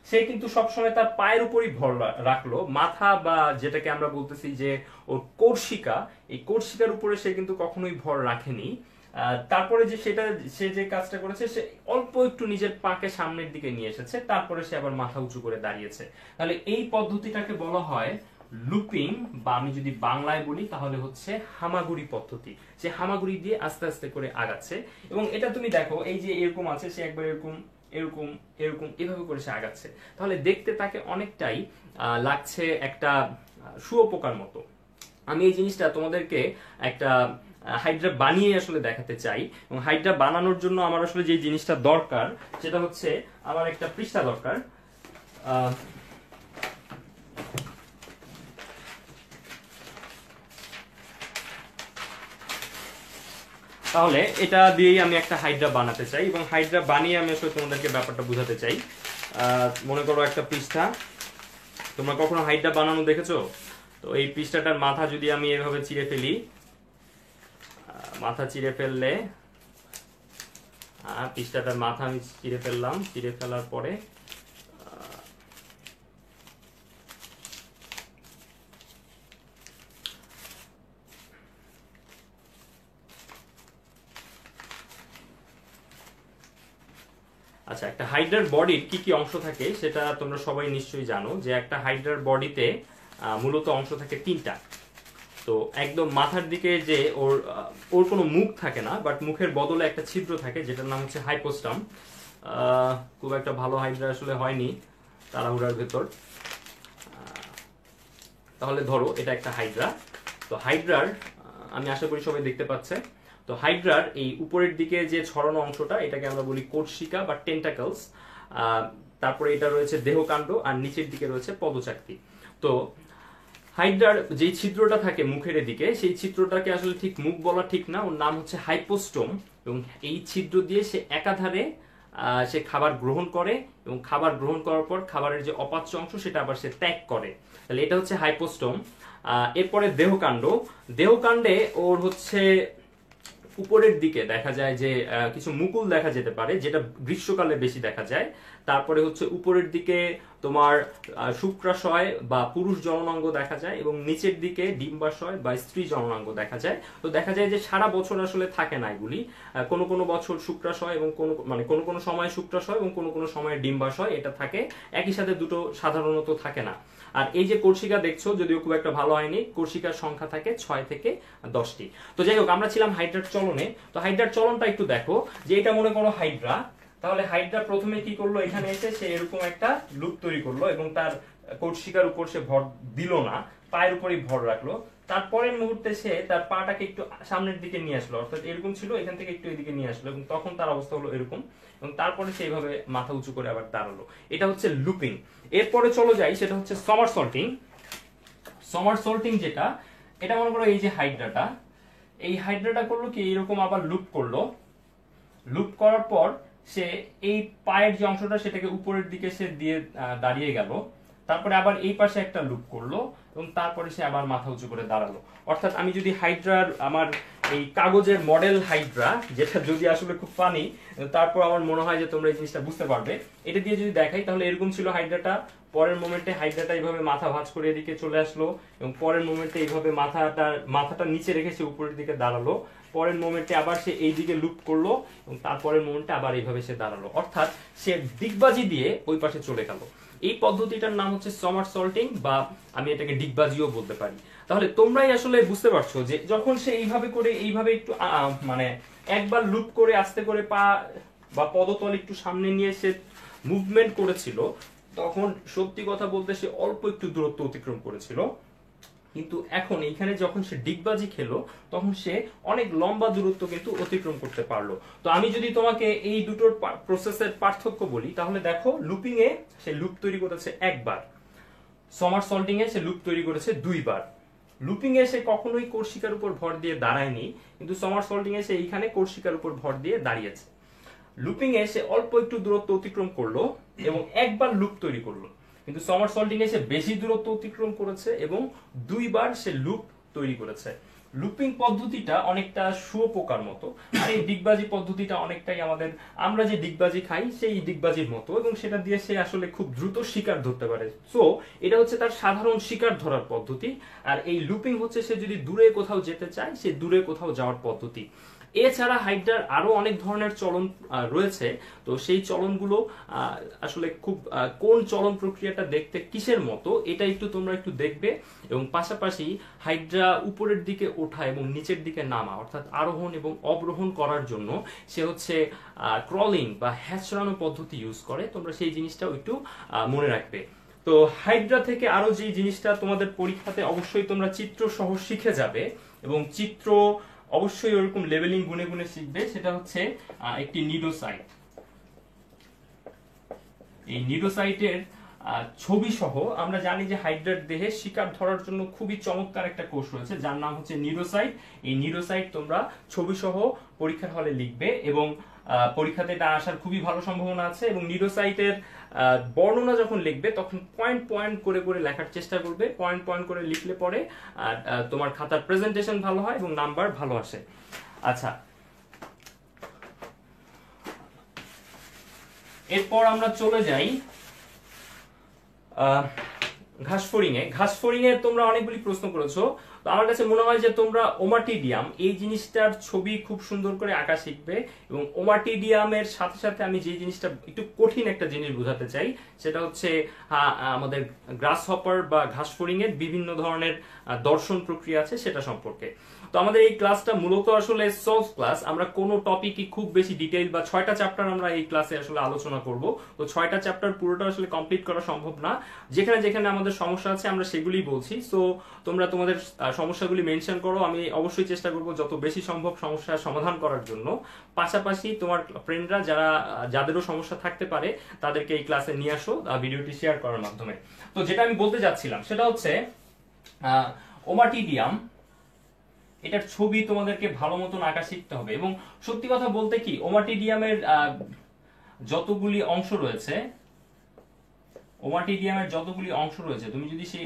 সে কিন্তু সবসময় তার পায়ের উপরই ভর রাখলো, মাথা বা যেটাকে আমরা বলতেছি যে ওর কর্ষিকা, এই কর্ষিকার উপরে সে কিন্তু কখনোই ভর রাখেনি। তারপরে যে সেটা সে যে কাজটা করেছে, সে অল্প একটু নিজের পাকে সামনের দিকে নিয়ে এসেছে, তারপরে সে আবার মাথা উঁচু করে দাঁড়িয়েছে। তাহলে এই পদ্ধতিটাকে বলা হয় লুপিং, বা আমি যদি বাংলায় বলি তাহলে হচ্ছে হামাগুড়ি পদ্ধতি। সে হামাগুড়ি দিয়ে আস্তে আস্তে করে আগাচ্ছে, এবং এটা তুমি দেখো এই যে এরকম আছে, সে একবার এরকম এরকম এরকম এভাবে করে সে আগাচ্ছে। তাহলে দেখতে তাকে অনেকটাই লাগছে একটা শুঁয়োপোকার মতো। আমি এই জিনিসটা তোমাদেরকে একটা হাইড্রা বানিয়ে আসলে দেখাতে চাই, এবং হাইড্রা বানানোর জন্য আমার আসলে যে জিনিসটা দরকার সেটা হচ্ছে আমার একটা পৃষ্ঠা দরকার। তাহলে এটা দিয়েই আমি একটা হাইড্রা বানাতে চাই, এবং হাইড্রা বানিয়ে আমি আসলে তোমাদেরকে ব্যাপারটা বোঝাতে চাই। মনে করো একটা পৃষ্ঠা, তোমরা কখনো হাইড্রা বানানো দেখেছো? তো এই পৃষ্ঠাটার মাথা যদি আমি এভাবে চিড়ে ফেলি, মাথা চিড়ে ফেললে পৃষ্ঠাটার মাথা আমি চিড়ে ফেললাম, চিড়ে ফেলার পরে আচ্ছা, একটা হাইড্রার বডির কি কি অংশ থাকে সেটা তোমরা সবাই নিশ্চয়ই জানো, যে একটা হাইড্রার বডিতে মূলত অংশ থাকে তিনটা। তো একদম মাথার দিকে যে ওর কোনো মুখ থাকে না, বাট মুখের বদলে একটা ছিদ্র থাকে যেটার নাম হচ্ছে হাইপোস্টাম। খুব একটা ভালো হাইড্রা আসলে হয়নি তাড়াহুড়ার ভেতর। তাহলে ধরো এটা একটা হাইড্রা। তো হাইড্রার আমি আশা করি সবাই দেখতে পাচ্ছে। তো হাইড্রার এই উপরের দিকে যে ছড়ানো অংশটা এটাকে আমরা বলি কোর্সিকা বা টেন্টাকলস। তারপরে এটা রয়েছে দেহকাণ্ড, আর নিচের দিকে রয়েছে পদচাকতি। তো হাইড্রার যে ছিদ্রটা থাকে মুখের দিকে, সেই ছিদ্রটাকে আসলে ঠিক মুখ বলা ঠিক না, ওর নাম হচ্ছে হাইপোস্টোম। এবং এই ছিদ্র দিয়ে সে একাধারে সে খাবার গ্রহণ করে, এবং খাবার গ্রহণ করার পর খাবারের যে অপাচ্য অংশ সেটা আবার সে ত্যাগ করে। তাহলে এটা হচ্ছে হাইপোস্টোম। এরপরে দেহকাণ্ড। দেহকাণ্ডে ওর হচ্ছে উপরের দিকে দেখা যায় যে কিছু মুকুল দেখা যেতে পারে, যেটা গ্রীষ্মকালে বেশি দেখা যায়। তারপরে হচ্ছে উপরের দিকে তোমার শুক্রাশয় বা পুরুষ জননাঙ্গ দেখা যায় এবং নিচের দিকে ডিম্বাশয় বা স্ত্রী জননাঙ্গ দেখা যায়। তো দেখা যায় যে সারা বছর আসলে থাকে না এগুলি, কোনো কোনো বছর শুক্রাশয় এবং কোনো কোনো সময় শুক্রাশয় এবং কোনো কোনো সময় ডিম্বাশয় এটা থাকে, একই সাথে দুটো সাধারণত থাকে না। আর এই যে কোর্সিকা দেখছো, যদিও খুব একটা ভালো হয়নি, কোর্সিকার সংখ্যা থাকে 6 থেকে 10টি। তো যাই হোক, আমরা ছিলাম হাইড্রার চলনে। তো হাইড্রার চলনটা একটু দেখো, যে এটা মনে করো হাইড্রা, তাহলে হাইড্রা প্রথমে কি করলো, এখানে এসে সে এরকম একটা লুপ তৈরি করলো এবং তার কোর্সিকার উপর সে ভর দিল না, পায়ের উপরই ভর রাখলো। তারপরের মুহূর্তে সে তার পাটাকে একটু সামনের দিকে নিয়ে আসলো, অর্থাৎ এরকম ছিল, এখান থেকে একটু এদিকে নিয়ে আসলো এবং তখন তার অবস্থা হলো এরকম, এবং তারপরে সে এইভাবে মাথা উঁচু করে আবার দাঁড়ালো। এটা হচ্ছে লুপিং। এরপরে চলো যাই, সেটা হচ্ছে সমারসল্টিং। সমারসল্টিং যেটা, এটা মনে করো এই যে হাইড্রাটা, এই হাইড্রাটা করলো কি, এইরকম আবার লুপ করলো। লুপ করার পর সে এই পায়ের যে অংশটা সেটাকে উপরের দিকে সে দিয়ে দাঁড়িয়ে গেল, তারপরে আবার এই পাশে একটা লুপ করলো এবং তারপরে সে আবার মাথা উঁচু করে দাঁড়ালো। অর্থাৎ আমি যদি হাইড্রার, আমার এই কাগজের মডেল হাইড্রা, যেটা যদি আসলে খুব ফানি, তারপর আমার মনে হয় যে তোমরা এই জিনিসটা বুঝতে পারবে, এটা দিয়ে যদি দেখাই তাহলে এরকম ছিল হাইড্রাটা। পরের মোমেন্টে হাইড্রাটা এইভাবে মাথা ভাঁজ করে এদিকে চলে আসলো এবং পরের মোমেন্টে এইভাবে মাথাটা নিচে রেখে সে উপরের দিকে দাঁড়ালো। পরের মোমেন্টে আবার সে এই দিকে লুপ করলো এবং তারপরের মোমেন্টে আবার এইভাবে সে দাঁড়ালো, অর্থাৎ সে ডিগবাজি দিয়ে ওই পাশে চলে গেল। এই পদ্ধতিটার নাম হচ্ছে সমারসল্টিং, বা আমি এটাকে ডিগবাজিও বলতে পারি। তাহলে তোমরাই আসলে বুঝতে পারছো যে যখন সে এইভাবে করে, এইভাবে একটু মানে একবার লুপ করে আস্তে করে পা বা পদতল একটু সামনে নিয়ে সে মুভমেন্ট করেছিল, তখন সত্যি কথা বলতে সে অল্প একটু দূরত্ব অতিক্রম করেছিল। কিন্তু এখন এইখানে যখন সে ডিগবাজি খেলো, তখন সে অনেক লম্বা দূরত্ব কিন্তু অতিক্রম করতে পারলো। তো আমি যদি তোমাকে এই দুটোর প্রসেসের পার্থক্য বলি, তাহলে দেখো, লুপিং এ সে লুপ তৈরি করেছে একবার, সমারসল্টিং এ সে লুপ তৈরি করেছে দুইবার। লুপিং এ সে কখনোই কোর্সিকার উপর ভর দিয়ে দাঁড়ায়নি, কিন্তু সমারসল্টিং এ সে এইখানে কোর্সিকার উপর ভর দিয়ে দাঁড়িয়েছে। লুপিং এ সে অল্প একটু দূরত্ব অতিক্রম করলো এবং একবার লুপ তৈরি করলো, কিন্তু সমারসল্টিং এ সে বেশি দূরত্ব অতিক্রম করেছে এবং দুইবার সে লুপ তৈরি করেছে। লুপিং পদ্ধতিটা অনেকটা শুয়োপোকার মতো, আর এই ডিগবাজি পদ্ধতিটা অনেকটাই আমরা যে ডিগবাজি খাই সেই ডিগবাজির মতো, এবং সেটা দিয়ে সে আসলে খুব দ্রুত শিকার ধরতে পারে। সো এটা হচ্ছে তার সাধারণ শিকার ধরার পদ্ধতি। আর এই লুপিং হচ্ছে সে যদি দূরে কোথাও যেতে চায়, সে দূরে কোথাও যাওয়ার পদ্ধতি। এছাড়া হাইড্রার আরো অনেক ধরনের চলন রয়েছে। তো সেই চলনগুলো আসলে খুব কোন চলন প্রক্রিয়াটা দেখতে কিসের মতো, এটা তোমরা একটু দেখবে। এবং পাশাপাশি হাইড্রা উপরের দিকে ওঠা এবং নিচের দিকে নামা, অর্থাৎ আরোহণ এবং অবরোহণ করার জন্য সে হচ্ছে ক্রলিং বা হ্যাচড়ানো পদ্ধতি ইউজ করে। তোমরা সেই জিনিসটাও একটু মনে রাখবে। তো হাইড্রা থেকে আরো যে জিনিসটা তোমাদের পরীক্ষাতে অবশ্যই তোমরা চিত্র সহ শিখে যাবে, এবং চিত্র অবশ্যই ওরকম লেভেলিং গুনে গুনে শিখবে, সেটা হচ্ছে একটি নিডোসাইট। এই নিডোসাইটের ছবি সহ, আমরা জানি যে হাইড্রার দেহে শিকার ধরার জন্য খুবই চমৎকার একটা কোষ রয়েছে যার নাম হচ্ছে নিডোসাইট। এই নিডোসাইট তোমরা ছবি সহ পরীক্ষার হলে লিখবে, এবং পরীক্ষাতে এটা আসার খুবই ভালো সম্ভাবনা আছে। এবং নিডোসাইটের বর্ণনা যখন লিখবে তখন পয়েন্ট পয়েন্ট করে করে লেখার চেষ্টা করবে। পয়েন্ট পয়েন্ট করে লিখলে পরে তোমার খাতার প্রেজেন্টেশন ভালো হয় এবং নাম্বার ভালো আসে। আচ্ছা, এরপর আমরা চলে যাই ঘাসফড়িং এ। ঘাসফড়িং এর তোমরা অনেকগুলি প্রশ্ন করেছো। তো আমার কাছে মনে হয় যে তোমরা ওমাটিডিয়াম এই জিনিসটার ছবি খুব সুন্দর করে আঁকা শিখবে, এবং ওমাটিডিয়ামের সাথে সাথে আমি যে জিনিসটা একটু কঠিন একটা জিনিস বোঝাতে চাই, সেটা হচ্ছে আমাদের গ্রাস হপার বা ঘাসফড়িং এর বিভিন্ন ধরনের দর্শন প্রক্রিয়া আছে সেটা সম্পর্কে। তো আমাদের এই ক্লাসটা মূলত আসলে সলভ ক্লাস। আমরা কোনো টপিকই খুব বেশি ডিটেইল বা 6টা চ্যাপ্টার আমরা এই ক্লাসে আসলে আলোচনা করব। তো 6টা চ্যাপ্টার পুরোটা আসলে কমপ্লিট করা সম্ভব না। যেখানে যেখানে আমাদের সমস্যা আছে আমরা সেগুলিই বলছি। সো তোমরা তোমাদের সমস্যাগুলি মেনশন করো, আমি অবশ্যই চেষ্টা করব যত বেশি সম্ভব সমস্যার সমাধান করার জন্য। পাশাপাশি তোমার ফ্রেন্ডরা যাদেরও সমস্যা থাকতে পারে তাদেরকে এই ক্লাসে নিয়ে আসো ভিডিওটি শেয়ার করার মাধ্যমে। তো যেটা আমি বলতে যাচ্ছিলাম সেটা হচ্ছে ওমাটিডিয়াম, এটার ছবি তোমাদেরকে ভালো মতন আঁকা শিখতে হবে। এবং সত্যি কথা বলতে কি, ওমাটিডিয়ামের যতগুলি অংশ রয়েছে, তুমি যদি সেই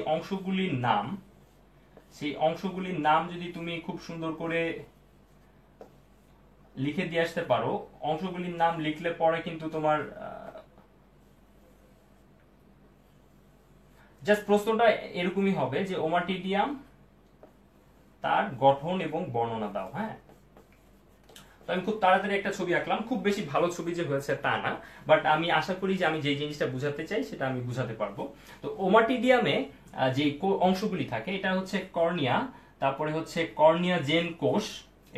অংশগুলির নাম যদি তুমি খুব সুন্দর করে লিখে দিয়ে আসতে পারো, অংশগুলির নাম লিখলে পরে কিন্তু তোমার জাস্ট প্রশ্নটা এরকমই হবে যে ওমাটিডিয়াম তার গঠন এবং বর্ণনা দাও। হ্যাঁ, তো আমি খুব তাড়াতাড়ি একটা ছবি আঁকলাম, খুব বেশি ভালো ছবি যে হয়েছে তা না, বাট আমি আশা করি যে আমি যে জিনিসটা বুঝাতে চাই সেটা আমি বুঝাতে পারবো। তো ওমাটিডিয়ামে যে অংশগুলি থাকে এটা হচ্ছে কর্নিয়া, তারপরে হচ্ছে কর্নিয়া জেন কোষ,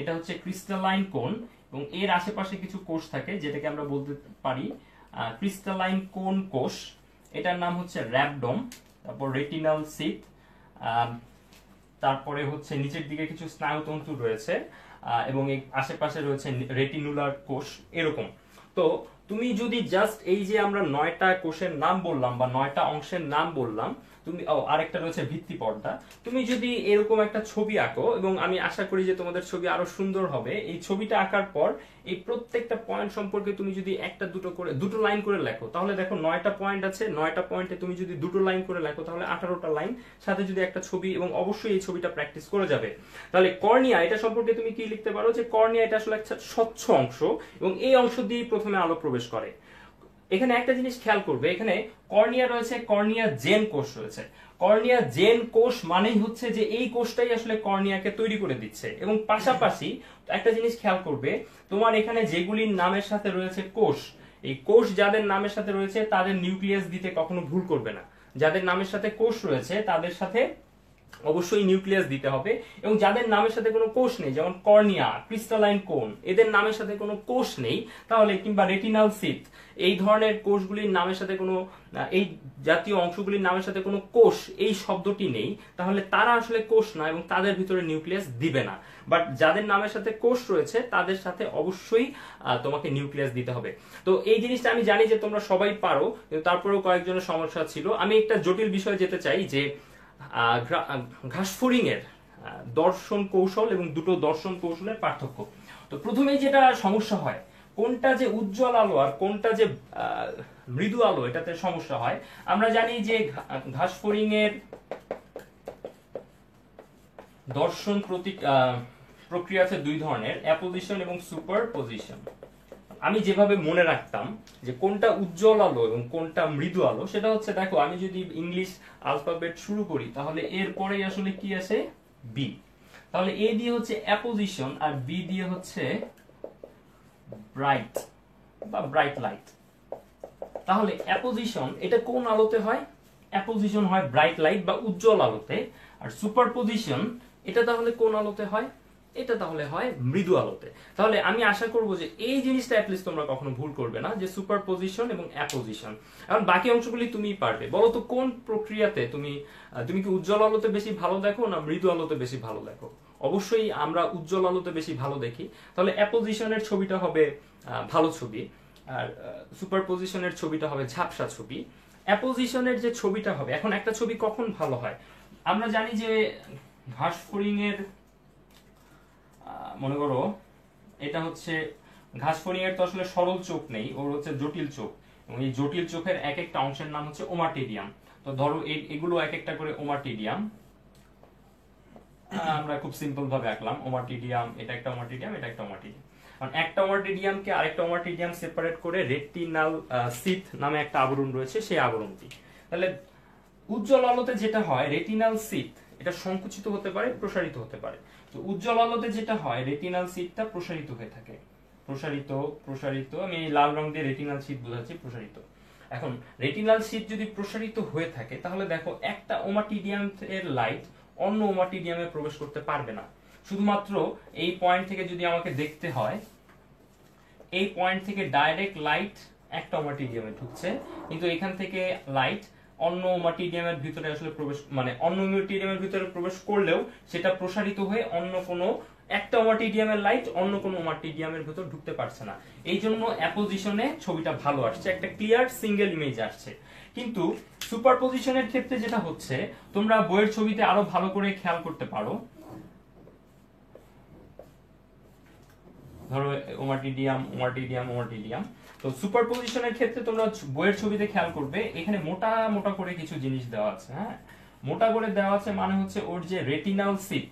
এটা হচ্ছে ক্রিস্টালাইন কোন, এবং এর আশেপাশে কিছু কোষ থাকে যেটাকে আমরা বলতে পারি ক্রিস্টালাইন কোন কোষ, এটার নাম হচ্ছে র্যাবডম, তারপর রেটিনাল সিথ, তারপরে হচ্ছে নিচের দিকে কিছু স্নায়ুতন্তু রয়েছে, এবং এই আশেপাশে রয়েছে রেটিনুলার কোষ এরকম। তো তুমি যদি জাস্ট এই যে আমরা 9টা কোষের নাম বললাম বা 9টা অংশের নাম বললাম, তুমি আরেকটা রয়েছে ভিত্তি পর্দা, তুমি যদি এরকম একটা ছবি আঁকো, এবং আমি আশা করি যে তোমাদের ছবি আরো সুন্দর হবে, এই ছবিটা আঁকার পর এই প্রত্যেকটা পয়েন্ট সম্পর্কে তুমি যদি একটা দুটো লাইন করে লেখো, তাহলে দেখো 9টা পয়েন্ট আছে, 9টা পয়েন্টে তুমি যদি দুটো লাইন করে লেখো তাহলে 18টা লাইন, সাথে যদি একটা ছবি, এবং অবশ্যই এই ছবিটা প্র্যাকটিস করে যাবে। তাহলে কর্নিয়া, এটা সম্পর্কে তুমি কি লিখতে পারো যে কর্নিয়া এটা আসলে একটা স্বচ্ছ অংশ, এবং এই অংশ দিয়ে প্রথমে আলো প্রবেশ করে। এখানে একটা জিনিস খেয়াল করবে, এখানে কর্নিয়া রয়েছে, কর্নিয়া জেন কোষ রয়েছে। কর্নিয়া জেন কোষ মানেই হচ্ছে যে এই কোষটাই আসলে কর্নিয়াকে তৈরি করে দিচ্ছে। এবং পাশাপাশি একটা জিনিস খেয়াল করবে, তোমার এখানে যেগুলির নামের সাথে রয়েছে কোষ, এই কোষ যাদের নামের সাথে রয়েছে তাদের নিউক্লিয়াস দিতে কখনো ভুল করবে না। যাদের নামের সাথে কোষ রয়েছে তাদের সাথে অবশ্যই নিউক্লিয়াস দিতে হবে, এবং যাদের নামের সাথে কোনো কোষ নেই, যেমন কর্নিয়া, ক্রিস্টালাইন কোন, এদের নামের সাথে কোনো কোষ নেই, তাহলে কিংবা রেটিনাল সিথ, এই ধরনের কোষগুলির নামের সাথে কোনো, এই জাতীয় অংশগুলির নামের সাথে কোনো কোষ এই শব্দটি নেই, তাহলে তারা আসলে কোষ না এবং তাদের ভিতরে নিউক্লিয়াস দিবে না। বাট যাদের নামের সাথে কোষ রয়েছে তাদের সাথে অবশ্যই তোমাকে নিউক্লিয়াস দিতে হবে। তো এই জিনিসটা আমি জানি যে তোমরা সবাই পারো, কিন্তু তারপরেও কয়েকজনের সমস্যা ছিল। আমি একটা জটিল বিষয়ে যেতে চাই, যে ঘাসফড়িং এর দর্শন কৌশল এবং দুটো দর্শন কৌশলের পার্থক্য। তো প্রথমেই যেটা সমস্যা হয়, কোনটা যে উজ্জ্বল আলো আর কোনটা যে মৃদু আলো, এটাতে সমস্যা হয়। আমরা জানি যে ঘাসফড়িং এর দর্শন প্রক্রিয়া আছে দুই ধরনের, অ্যাপোজিশন এবং সুপারপজিশন। আমি যেভাবে মনে রাখতাম যে কোনটা উজ্জ্বল আলো এবং কোনটা মৃদু আলো, সেটা হচ্ছে, দেখো আমি যদি ইংলিশ আলফাবেট শুরু করি তাহলে এর পরেই আসলে কি আসে, বি। তাহলে এ দিয়ে হচ্ছে অ্যাপোজিশন আর বি দিয়ে হচ্ছে ব্রাইট বা ব্রাইট লাইট। তাহলে অ্যাপোজিশন এটা কোন আলোতে হয়, অ্যাপোজিশন হয় ব্রাইট লাইট বা উজ্জ্বল আলোতে, আর সুপারপজিশন এটা তাহলে কোন আলোতে হয়, এটা তাহলে হয় মৃদু আলোতে। তাহলে আমি আশা করব যে এই জিনিসটা অ্যাটলিস্ট তোমরা কখনো ভুল করবে না, যে সুপারপজিশন এবং অ্যাপোজিশন। এখন বাকি অংশগুলি তুমি পারবে। বলো তো কোন প্রক্রিয়াতে তুমি কি উজ্জ্বল আলোতে বেশি ভালো দেখো না মৃদু আলোতে বেশি ভালো দেখো? অবশ্যই আমরা উজ্জ্বল আলোতে বেশি ভালো দেখি। তাহলে অ্যাপোজিশনের ছবিটা হবে ভালো ছবি, আর সুপারপজিশনের ছবিটা হবে ঝাপসা ছবি। অ্যাপোজিশনের যে ছবিটা হবে, এখন একটা ছবি কখন ভালো হয়, আমরা জানি যে ঘাসফড়িং এর, মনে করো এটা হচ্ছে ঘাসফড়িং এর তো আসলে সরল চোখ নেই, ওর হচ্ছে জটিল চোখ, এবং এই জটিল চোখের এক একটা অংশের নাম হচ্ছে ওমাটিডিয়াম। তো ধরো এগুলো এক একটা করে ওমাটিডিয়াম, আমরা খুব সিম্পল ভাবে আঁকলাম ওমাটিডিয়াম, এটা একটা ওমাটিডিয়াম, এটা একটা ওমাটিডিয়াম। কারণ একটা ওমাটিডিয়ামকে আরেকটা ওমাটিডিয়াম সেপারেট করে রেটিনাল সিথ নামে একটা আবরণ রয়েছে, সেই আবরণটি। তাহলে উজ্জ্বল আলোতে যেটা হয়, রেটিনাল সিথ এটা সংকুচিত হতে পারে, প্রসারিত হতে পারে। তো উজ্জ্বল আলোতে যেটা হয়, রেটিনাল সিথটা প্রসারিত হয়ে থাকে, প্রসারিত প্রসারিত, আমি এই লাল রং দিয়ে রেটিনাল সিথ বোঝাচ্ছি, প্রসারিত। এখন রেটিনাল সিথ যদি প্রসারিত হয়ে থাকে, তাহলে দেখো একটা ওমাটিডিয়াম এর লাইট অন্য ওমাটিডিয়ামে প্রবেশ করতে পারবে না। শুধুমাত্র এই পয়েন্ট থেকে যদি আমাকে দেখতে হয়, এই পয়েন্ট থেকে ডাইরেক্ট লাইট একটা ওমাটিডিয়ামে ঢুকছে, কিন্তু এখান থেকে লাইট অন্য ওমাটিডিয়ামের ভিতরে আসলে প্রবেশ, মানে অন্য ওমাটিডিয়ামের ভিতরে প্রবেশ করলেও সেটা প্রসারিত হয়ে অন্য কোনো একটা ওমাটিডিয়ামের লাইট অন্য কোনো ওমাটিডিয়ামের ভিতর ঢুকতে পারছে না। এই জন্য অ্যাপোজিশনে ছবিটা ভালো আসছে, একটা ক্লিয়ার সিঙ্গেল ইমেজ আসছে। কিন্তু সুপারপজিশনের ক্ষেত্রে যেটা হচ্ছে, তোমরা বইয়ের ছবিতে আরো ভালো করে খেয়াল করতে পারো, ধরো ওমাটিডিয়াম ওমাটিডিয়াম ওমাটিডিয়াম। তো সুপারপজিশনের ক্ষেত্রে তোমরা বইয়ের ছবিতে খেয়াল করবে, এখানে মোটা মোটা করে কিছু জিনিস দেওয়া আছে। হ্যাঁ, মোটা করে দেওয়া আছে মানে হচ্ছে ওর যে রেটিনাল সিথ,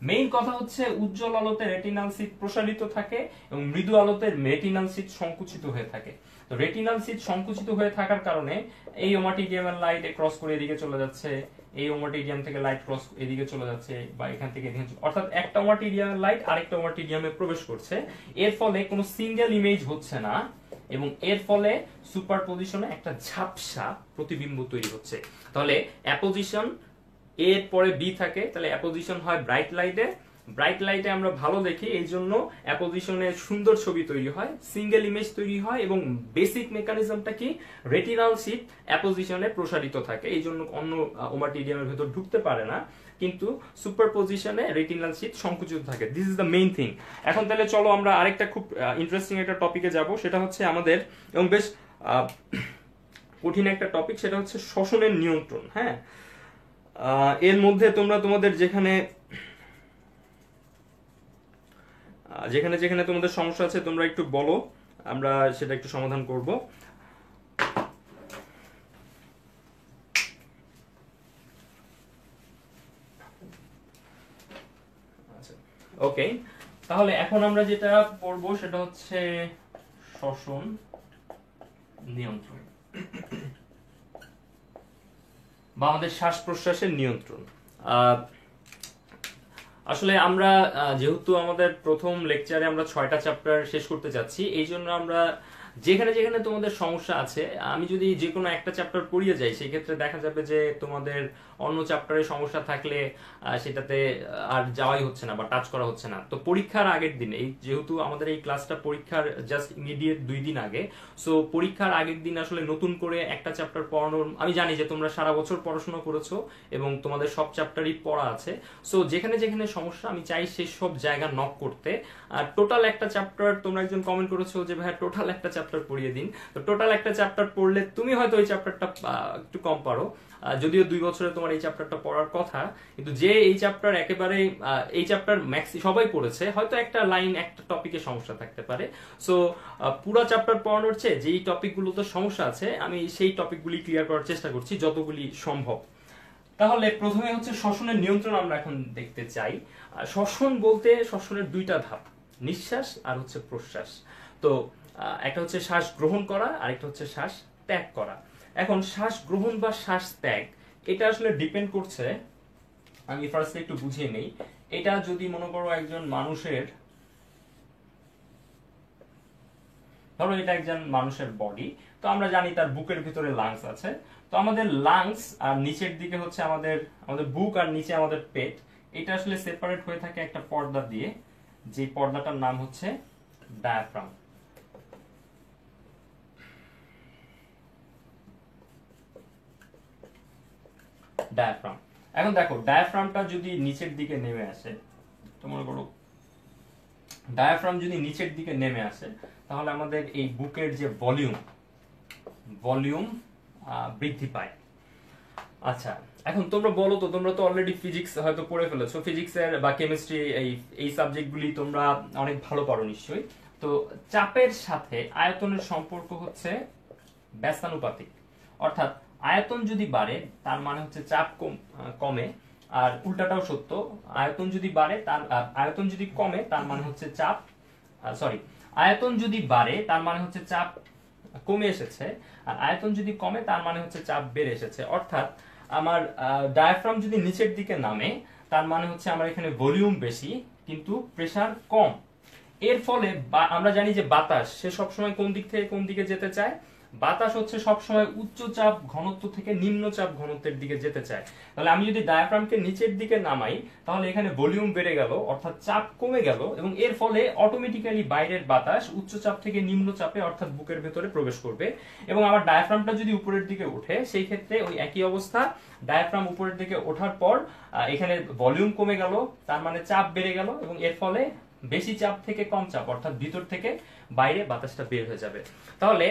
মেইন কথা হচ্ছে উজ্জ্বল আলোতে রেটিনাল সিথ প্রসারিত থাকে এবং মৃদু আলোতে রেটিনাল সিথ সংকুচিত হয়ে থাকে। তো রেটিনাল শীট সংকুচিত হয়ে থাকার কারণে এই ওমাটিডিয়ামের লাইট ক্রস করে এদিকে চলে যাচ্ছে, এই ওমাটিডিয়াম থেকে লাইট ক্রস এদিকে চলে যাচ্ছে, বা এখান থেকে এদিকে, অর্থাৎ একটা ওমাটিডিয়ামের লাইট আরেকটা ওমাটিডিয়ামে প্রবেশ করছে। এর ফলে কোনো সিঙ্গেল ইমেজ হচ্ছে না এবং এর ফলে সুপারপজিশনে একটা ঝাপসা প্রতিবিম্ব তৈরি হচ্ছে। তাহলে অ্যাপোজিশন এর পরে বি থাকে, তাহলে অ্যাপোজিশন হয় ব্রাইট লাইটে। ব্রাইট লাইটে আমরা ভালো দেখি, এই জন্য অ্যাপোজিশনে সুন্দর ছবি তৈরি হয়, সিঙ্গেল ইমেজ তৈরি হয় এবং বেসিক মেকানিজমটা কি, রেটিনাল শীট অ্যাপোজিশনে প্রসারিত থাকে, এই জন্য অন্য ওমাটিডিয়ামের ভেতর ঢুকতে পারে না, কিন্তু সুপারপজিশনে রেটিনাল শীট সংকুচিত থাকে। This is the main thing. এখন তাহলে চলো আমরা আরেকটা খুব ইন্টারেস্টিং একটা টপিকে যাব, সেটা হচ্ছে আমাদের এবং বেশ কঠিন একটা টপিক, সেটা হচ্ছে শ্বসনের নিয়ন্ত্রণ। হ্যাঁ, এর মধ্যে তোমরা তোমাদের যেখানে যেখানে যেখানে তোমাদের সমস্যা আছে তোমরা একটু বলো, আমরা সেটা একটু সমাধান করব। ওকে, তাহলে এখন আমরা যেটা পড়বো সেটা হচ্ছে শ্বসন নিয়ন্ত্রণ বা আমাদের শ্বাস প্রশ্বাসের নিয়ন্ত্রণ। আসলে আমরা যেহেতু আমাদের প্রথম লেকচারে আমরা 6টা চ্যাপ্টার শেষ করতে যাচ্ছি, এই জন্য আমরা যেখানে যেখানে তোমাদের সমস্যা আছে, আমি যদি যে কোনো একটা চ্যাপ্টার পড়িয়ে যাই, সেই ক্ষেত্রে দেখা যাবে যে তোমাদের অন্য চ্যাপ্টারে সমস্যা থাকলে সেটাতে আর যাওয়াই হচ্ছে না বা টাচ করা হচ্ছে না। তো পরীক্ষার আগের দিন, এই যেহেতু আমাদের এই ক্লাসটা পরীক্ষার জাস্ট ইমিডিয়েট 2 দিন আগে, সো পরীক্ষার আগের দিন আসলে নতুন করে একটা চ্যাপ্টার পড়ানোর, আমি জানি যে তোমরা সারা বছর পড়াশোনা করেছো এবং তোমাদের সব চ্যাপ্টারই পড়া আছে, সো যেখানে যেখানে সমস্যা আমি চাই সেই সব জায়গা নক করতে। আর টোটাল একটা চ্যাপ্টার, তোমরা একজন কমেন্ট করেছো যে ভাই টোটাল একটা চ্যাপ্টার পড়িয়ে দিন, তো টোটাল একটা চ্যাপ্টার পড়লে তুমি হয়তো ওই চ্যাপ্টারটা একটু কম পারো, যদিও 2 বছরে তোমার এই চ্যাপ্টারটা পড়ার কথা, কিন্তু যে এই চ্যাপ্টার একেবারে এই চ্যাপ্টার ম্যাক্সি সবাই পড়েছে, হয়তো একটা লাইন একটা টপিকে সমস্যা থাকতে পারে, সো পুরো চ্যাপ্টার পড়ানোর চেয়ে যেই টপিকগুলোতে সমস্যা আছে আমি সেই টপিকগুলি ক্লিয়ার করার চেষ্টা করছি যতগুলি সম্ভব। তাহলে প্রথমে হচ্ছে শ্বসনের নিয়ন্ত্রণ আমরা এখন দেখতে চাই। শ্বসন বলতে শ্বসনের 2টা ধাপ, নিঃশ্বাস আর হচ্ছে প্রশ্বাস। তো একটা হচ্ছে শ্বাস গ্রহণ করা, আরেকটা হচ্ছে শ্বাস ত্যাগ করা। এখন শ্বাস গ্রহণ বা শ্বাস ত্যাগ, এটা আসলে ডিপেন্ড করছে, আমি ফার্স্টে একটু বুঝিয়ে নেই। এটা যদি মনে করো একজন মানুষের, ধরো এটা একজন মানুষের বডি, তো আমরা জানি তার বুকের ভিতরে লাংস আছে, তো আমাদের লাংস আর নিচের দিকে হচ্ছে আমাদের বুক আর নিচে আমাদের পেট, এটা আসলে সেপারেট হয়ে থাকে একটা পর্দা দিয়ে, যে পর্দাটার নাম হচ্ছে ডায়াফ্রাম। ডায়াফ্রাম, এখন দেখো ডায়াফ্রামটা যদি নিচের দিকে নেমে আসে, তো মনে করো ডায়াফ্রাম যদি নিচের দিকে নেমে আসে, তাহলে আমাদের এই বুকের যে ভলিউম বৃদ্ধি পায়। আচ্ছা, এখন তোমরা বলো তো, তোমরা তো অলরেডি ফিজিক্স হয়তো পড়ে ফেলেছো, ফিজিক্সের বা কেমিস্ট্রি এই সাবজেক্টগুলি তোমরা অনেক ভালো পারো নিশ্চয়ই। তো চাপের সাথে আয়তনের সম্পর্ক হচ্ছে ব্যস্তানুপাতিক, অর্থাৎ আয়তন যদি বাড়ে তার মানে হচ্ছে চাপ কমে, আর উল্টাটাও সত্য, আয়তন যদি বাড়ে আয়তন যদি কমে তার মানে হচ্ছে চাপ, আয়তন যদি বাড়ে তার মানে হচ্ছে চাপ কমে এসেছে, আর আয়তন যদি কমে তার মানে হচ্ছে চাপ বেড়ে এসেছে। অর্থাৎ আমার ডায়াফ্রাম যদি নিচের দিকে নামে তার মানে হচ্ছে আমার এখানে ভলিউম বেশি কিন্তু প্রেসার কম। এর ফলে আমরা জানি যে বাতাস সে সবসময় কোন দিক থেকে কোন দিকে যেতে চায়, বাতাস হচ্ছে সবসময় উচ্চ চাপ ঘনত্ব থেকে নিম্ন চাপ ঘনত্বের দিকে যেতে চায়। তাহলে আমি যদি ডায়াফ্রামকে নিচের দিকে নামাই তাহলে এখানে ভলিউম বেড়ে গেল, অর্থাৎ চাপ কমে গেল, এবং এর ফলে অটোমেটিক্যালি বাইরের বাতাস উচ্চ চাপ থেকে নিম্ন চাপে অর্থাৎ বুকের ভেতরে প্রবেশ করবে। এবং আমার ডায়াফ্রামটা যদি উপরের দিকে ওঠে সেই ক্ষেত্রে ওই একই অবস্থা, ডায়াফ্রাম উপরের দিকে ওঠার পর এখানে ভলিউম কমে গেল, তার মানে চাপ বেড়ে গেল, এবং এর ফলে বেশি চাপ থেকে কম চাপ অর্থাৎ ভিতর থেকে বাইরে বাতাসটা বের হয়ে যাবে। তাহলে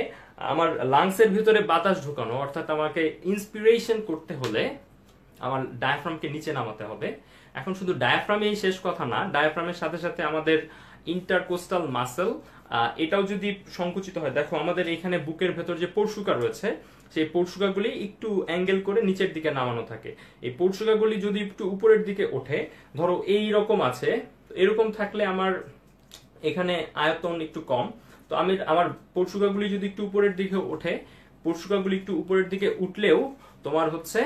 আমার লাংসের ভিতরে বাতাস ঢোকানো অর্থাৎ আমাকে ইন্সপিরেশন করতে হলে আমার ডায়াফ্রামকে নিচে নামাতে হবে। এখন শুধু ডায়াফ্রামেই শেষ কথা না, ডায়াফ্রামের সাথে সাথে আমাদের ইন্টারকোস্টাল মাসেল এটাও যদি সংকুচিত হয়, দেখো আমাদের এখানে বুকের ভেতর যে পরশুকা রয়েছে সেই পরশুকাগুলি একটু অ্যাঙ্গেল করে নিচের দিকে নামানো থাকে। এই পরশুকাগুলি যদি একটু উপরের দিকে ওঠে, ধরো এই রকম আছে, এরকম থাকলে আমার এখানে আয়তন একটু কম, তো আমি আমার পরশুকাগুলি যদি একটু উপরের দিকে ওঠে, পরশুকাগুলি একটু উপরের দিকে উঠলেও তোমার হচ্ছে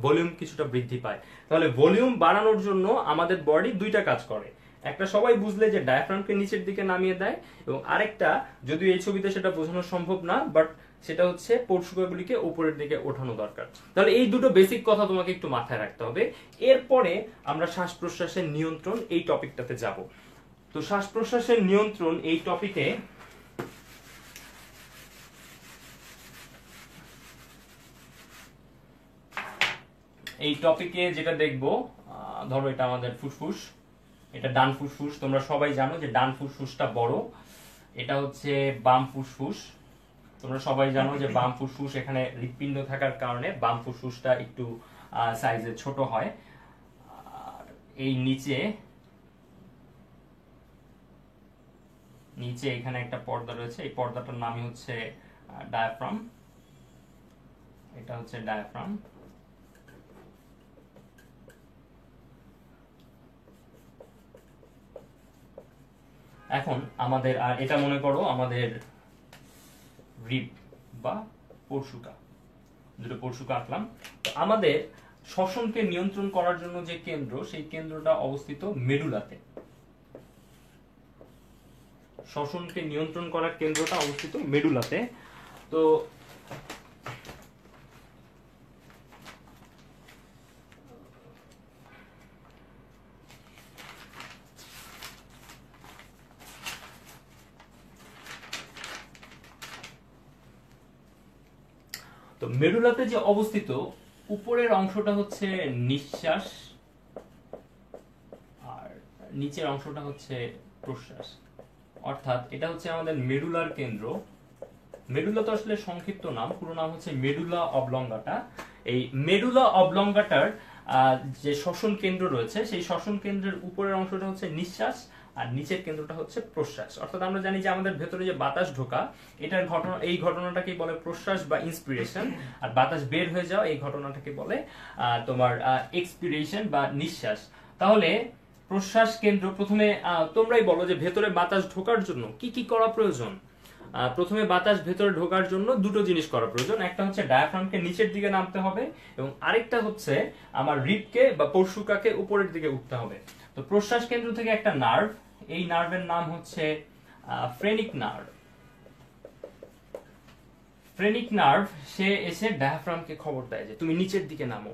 ভলিউম কিছুটা বৃদ্ধি পায়। তাহলে ভলিউম বাড়ানোর জন্য আমাদের বডি দুইটা কাজ করে, একটা সবাই বুঝলে যে ডায়াফ্রামকে নিচের দিকে নামিয়ে দেয়, এবং আরেকটা যদিও এই ছবিতে সেটা বোঝানো সম্ভব না, বাট সেটা হচ্ছে পরশুকাগুলিকে উপরের দিকে ওঠানো দরকার। তাহলে এই দুটো বেসিক কথা তোমাকে একটু মাথায় রাখতে হবে। এরপরে আমরা শ্বাস প্রশ্বাসের নিয়ন্ত্রণ এই টপিকটাতে যাব। তো শ্বাস প্রশ্বাসের নিয়ন্ত্রণ এই টপিকে যেটা দেখবো, ধরো এটা আমাদের ফুসফুস, এটা ডান ফুসফুস। তোমরা সবাই জানো যে ডান ফুসফুসটা বড়, এটা হচ্ছে বাম ফুসফুস। তোমরা সবাই জানো যে বাম ফুসফুস, এখানে হৃৎপিণ্ড থাকার কারণে বাম ফুসফুসটা একটু সাইজে ছোট হয়। আর এই নিচে এখানে একটা পর্দা রয়েছে, এই পর্দাটার নামই হচ্ছে ডায়াফ্রাম। এটা হচ্ছে ডায়াফ্রাম। এখন আমাদের, আর এটা মনে করো আমাদের রিব বা পরশুকা, দুটো পরশুকা আঁকলাম। তো আমাদের শ্বসনকে নিয়ন্ত্রণ করার জন্য যে কেন্দ্র, সেই কেন্দ্রটা অবস্থিত মেডুলাতে। শ্বসনকে নিয়ন্ত্রণ করার কেন্দ্রটা অবস্থিত মেডুলাতে। তো মেডুলাতে যে অবস্থিত, উপরের অংশটা হচ্ছে নিঃশ্বাস আর নিচের অংশটা হচ্ছে প্রশ্বাস। অর্থাৎ এটা হচ্ছে আমাদের মেডুলার কেন্দ্র। মেডুলা তো আসলে সংক্ষিপ্ত নাম, পুরো নাম হচ্ছে মেডুলা অবলঙ্গাটা। এই মেডুলা অবলঙ্গাটার যে শ্বসন কেন্দ্র রয়েছে, সেই শ্বসন কেন্দ্রের উপরের অংশটা হচ্ছে নিঃশ্বাস আর নিচের কেন্দ্রটা হচ্ছে প্রশ্বাস। অর্থাৎ আমরা জানি যে আমাদের ভেতরে যে বাতাস ঢোকা, এটার ঘটনা, এই ঘটনাটাকে বলে প্রশ্বাস বা ইন্সপিরেশন, আর বাতাস বের হয়ে যাওয়া এই ঘটনাটাকে বলে তোমার এক্সপিরেশন বা নিঃশ্বাস। তাহলে প্রশ্বাস কেন্দ্র, প্রথমে তোমরাই বলো যে ভেতরে বাতাস ঢোকার জন্য কি কি করা প্রয়োজন। প্রথমে বাতাস ভেতরে ঢোকার জন্য দুটো জিনিস করা প্রয়োজন, একটা হচ্ছে ডায়াফ্রামকে নিচের দিকে নামতে হবে, এবং আরেকটা হচ্ছে আমার রিবকে বা পরশুকাকে উপরের দিকে উঠতে হবে। তো প্রশ্বাস কেন্দ্র থেকে একটা নার্ভ, এই নার্ভের নাম হচ্ছে ফ্রেনিক নার্ভ। ফ্রেনিক নার্ভ সে এসে ডায়াফ্রামকে খবর দেয় যে তুমি নিচের দিকে নামো।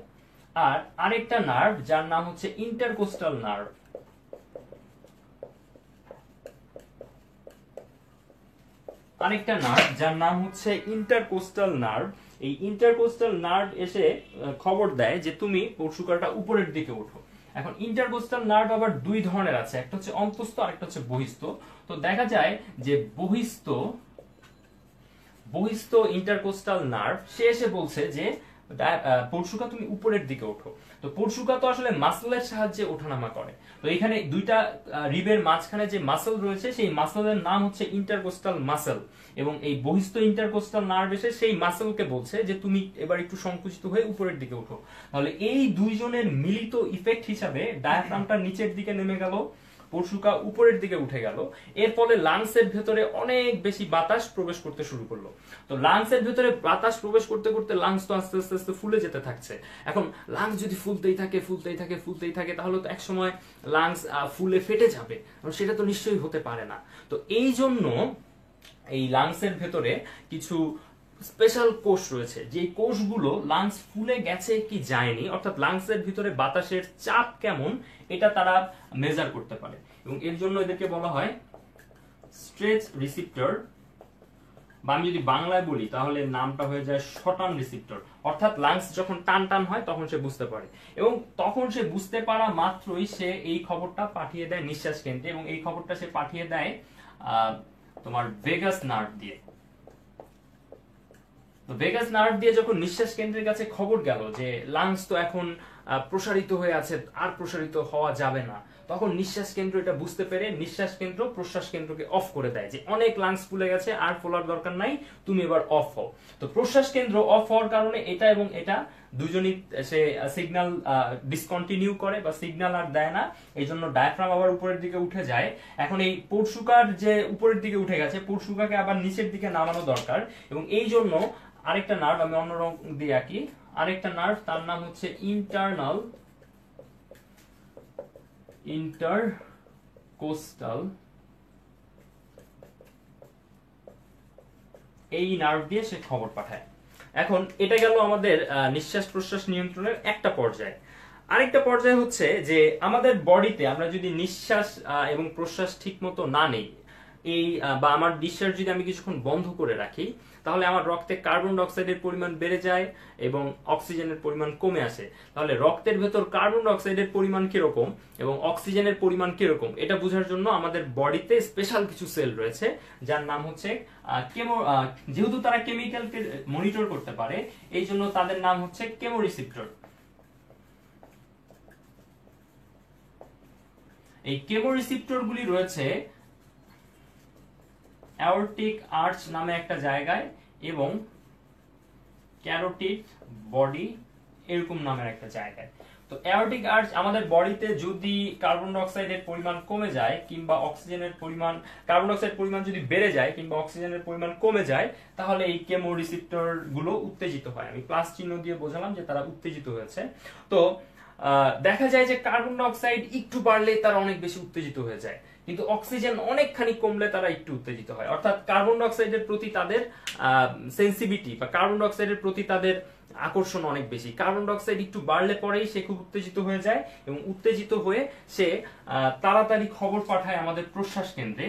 আর আরেকটা নার্ভ যার নাম হচ্ছে ইন্টারকোস্টাল নার্ভ। আরেকটা নার্ভ যার নাম হচ্ছে ইন্টারকোস্টাল নার্ভ। এই ইন্টারকোস্টাল নার্ভ এসে খবর দেয় যে তুমি পরশুকাটা উপরের দিকে ওঠো। এখন ইন্টারকোস্টাল নার্ভ আবার দুই ধরনের আছে, একটা হচ্ছে অন্তঃস্থ আর একটা হচ্ছে বহিস্থ। তো দেখা যায় যে বহিস্থ ইন্টারকোস্টাল নার্ভ সে এসে বলছে যে পরশুকা তুমি উপরের দিকে ওঠো। তো পরশুকা তো আসলে মাসলের সাহায্যে ওঠানামা করে। তো এখানে দুইটা রিবের মাঝখানে যে মাসল রয়েছে, সেই মাসলের নাম হচ্ছে ইন্টারকোস্টাল মাসল, এবং এই বহিস্থ ইন্টারকোস্টাল নার্ভ এসে সেই মাসলকে বলছে যে তুমি এবার একটু সংকুচিত হয়ে উপরের দিকে ওঠো। তাহলে এই দুইজনের মিলিত ইফেক্ট হিসাবে ডায়াফ্রামটা নিচের দিকে নেমে গেল, পরশুকা উপরের দিকে উঠে গেল। এর ফলে লাংসের ভেতরে অনেক বেশি বাতাস প্রবেশ করতে শুরু করলো। তো লাংসের ভেতরে বাতাস প্রবেশ করতে করতে লাংস তো আস্তে আস্তে আস্তে ফুলে যেতে থাকছে। এখন লাংস যদি ফুলতেই থাকে তাহলে তো একসময় লাংস ফুলে ফেটে যাবে, সেটা তো নিশ্চয়ই হতে পারে না। তো এই জন্য এই লাংসের ভেতরে কিছু স্পেশাল কোষ রয়েছে, যে কোষগুলো লাংস ফুলে গেছে কি যায়নি, অর্থাৎ লাংসের ভিতরে বাতাসের চাপ কেমন, এটা তারা মেজার করতে পারে, এবং এর জন্য এদেরকে বলা হয় স্ট্রেচ রিসিপ্টর, বা আমি যদি বাংলায় বলি তাহলে নামটা হয়ে যায় শটান রিসিপ্টর। অর্থাৎ লাংস যখন টান টান হয় তখন সে বুঝতে পারে, এবং তখন সে বুঝতে পারা মাত্রই সে এই খবরটা পাঠিয়ে দেয় নিঃশ্বাস কেন্দ্রে, এবং এই খবরটা সে পাঠিয়ে দেয় তোমার ভেগাস নার্ভ দিয়ে। তো ভেগাস নার্ভ দিয়ে যখন নিঃশ্বাস কেন্দ্রের কাছে খবর গেল যে লাংস তো এখন প্রসারিত হয়ে আছে, আর প্রসারিত হওয়া যাবে না, তখন নিঃশ্বাস কেন্দ্র এটা বুঝতে পেরে নিঃশ্বাস কেন্দ্র প্রশ্বাস কেন্দ্রকে অফ করে দেয় যে অনেক লাংস ফুলে গেছে, আর ফোলার দরকার নাই, তুমি এবার অফ হও। তো প্রশ্বাস কেন্দ্র অফ হওয়ার কারণে এটা এবং এটা দুজনই সে সিগন্যাল ডিসকন্টিনিউ করে বা সিগন্যাল আর দেয় না, এই জন্য ডায়াফ্রাম আবার উপরের দিকে উঠে যায়। এখন এই পরশুকার যে উপরের দিকে উঠে গেছে, পরশুকাকে আবার নিচের দিকে নামানো দরকার, এবং এই জন্য আরেকটা নার্ভ আমি অন্য রং দিয়ে আঁকি, আরেকটা নার্ভ তার নাম হচ্ছে ইন্টারকোস্টাল, এই নার্ভ দিয়ে সে খবর পাঠায়। এখন এটা গেল আমাদের নিঃশ্বাস প্রশ্বাস নিয়ন্ত্রণের একটা পর্যায়। আরেকটা পর্যায় হচ্ছে যে আমাদের বডিতে আমরা যদি নিঃশ্বাস এবং প্রশ্বাস ঠিক মতো না নেই, এই বা আমার নিঃশ্বাস যদি আমি কিছুক্ষণ বন্ধ করে রাখি, তাহলে আমার রক্তে কার্বন ডাই অক্সাইডের পরিমাণ বেড়ে যায় এবং অক্সিজেনের পরিমাণ কমে আসে। তাহলে রক্তের ভেতর কার্বন ডাই অক্সাইডের পরিমাণ কিরকম এবং অক্সিজেনের পরিমাণ কিরকম এটা বোঝার জন্য আমাদের বডিতে স্পেশাল কিছু সেল রয়েছে, যার নাম হচ্ছে যেহেতু তারা কেমিক্যালকে মনিটর করতে পারে, এই জন্য তাদের নাম হচ্ছে কেমোরিসেপ্টর। এই কেমোরিসেপ্টর গুলি রয়েছে অ্যাওর্টিক আর্চ নামে একটা জায়গায় এবং ক্যারোটিড বডি এরকম নামের একটা জায়গায়। তো অ্যাওর্টিক আর্চ আমাদের বডিতে যদি কার্বন ডাই অক্সাইডের পরিমাণ কমে যায় কিংবা অক্সিজেনের পরিমাণ, কার্বন ডাই অক্সাইড পরিমাণ যদি বেড়ে যায় কিংবা অক্সিজেনের পরিমাণ কমে যায়, তাহলে এই কেমোরিসেপ্টর গুলো উত্তেজিত হয়। আমি প্লাস চিহ্ন দিয়ে বোঝালাম যে তারা উত্তেজিত হয়েছে। তো দেখা যায় যে কার্বন ডাই অক্সাইড একটু বাড়লে তারা অনেক বেশি উত্তেজিত হয়ে যায়, কিন্তু অক্সিজেন অনেকখানি কমলে তারা একটু উত্তেজিত হয়। অর্থাৎ কার্বন ডাই অক্সাইডের প্রতি তাদের সেন্সিটিভিটি বা কার্বন ডাই অক্সাইডের প্রতি তাদের আকর্ষণ অনেক বেশি। কার্বন ডাই অক্সাইড একটু বাড়লে পরেই সে খুব উত্তেজিত হয়ে যায় এবং উত্তেজিত হয়ে সে তাড়াতাড়ি খবর পাঠায় আমাদের প্রশ্বাস কেন্দ্রে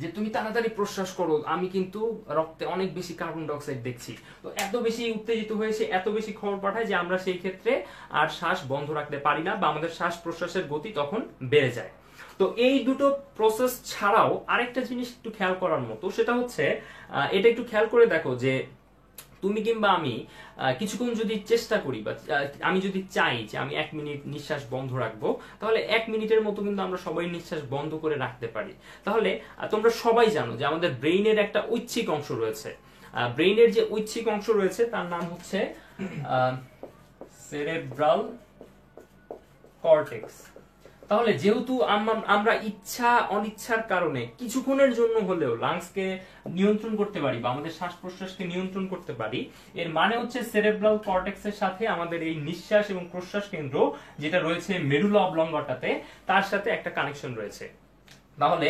যে তুমি তাড়াতাড়ি প্রশ্বাস করো, আমি কিন্তু রক্তে অনেক বেশি কার্বন ডাই অক্সাইড দেখছি। তো এত বেশি উত্তেজিত হয়ে সে এত বেশি খবর পাঠায় যে আমরা সেই ক্ষেত্রে আর শ্বাস বন্ধ রাখতে পারি না বা আমাদের শ্বাস প্রশ্বাসের গতি তখন বেড়ে যায়। তো এই দুটো প্রসেস ছাড়াও আরেকটা জিনিস একটু খেয়াল করার মতো, সেটা হচ্ছে এটা একটু খেয়াল করে দেখো যে তুমি কিংবা আমি কিছুক্ষণ যদি চেষ্টা করি বা আমি যদি চাই যে আমি 1 মিনিট নিঃশ্বাস বন্ধ রাখবো, তাহলে 1 মিনিটের মতো কিন্তু আমরা সবাই নিঃশ্বাস বন্ধ করে রাখতে পারি। তাহলে তোমরা সবাই জানো যে আমাদের ব্রেইনের একটা ঐচ্ছিক অংশ রয়েছে। ব্রেইনের যে ঐচ্ছিক অংশ রয়েছে তার নাম হচ্ছে সেরেব্রাল কর্টেক্স। তাহলে যেহেতু আমরা ইচ্ছা অনিচ্ছার কারণে কিছুক্ষণের জন্য হলেও লাংসকে নিয়ন্ত্রণ করতে পারি বা আমাদের শ্বাস প্রশ্বাসকে নিয়ন্ত্রণ করতে পারি, এর মানে হচ্ছে সেরেব্রাল কর্টেক্সের সাথে আমাদের এই নিঃশ্বাস এবং প্রশ্বাস কেন্দ্র যেটা রয়েছে মেরুলা অবলঙ্গটাতে, তার সাথে একটা কানেকশন রয়েছে। তাহলে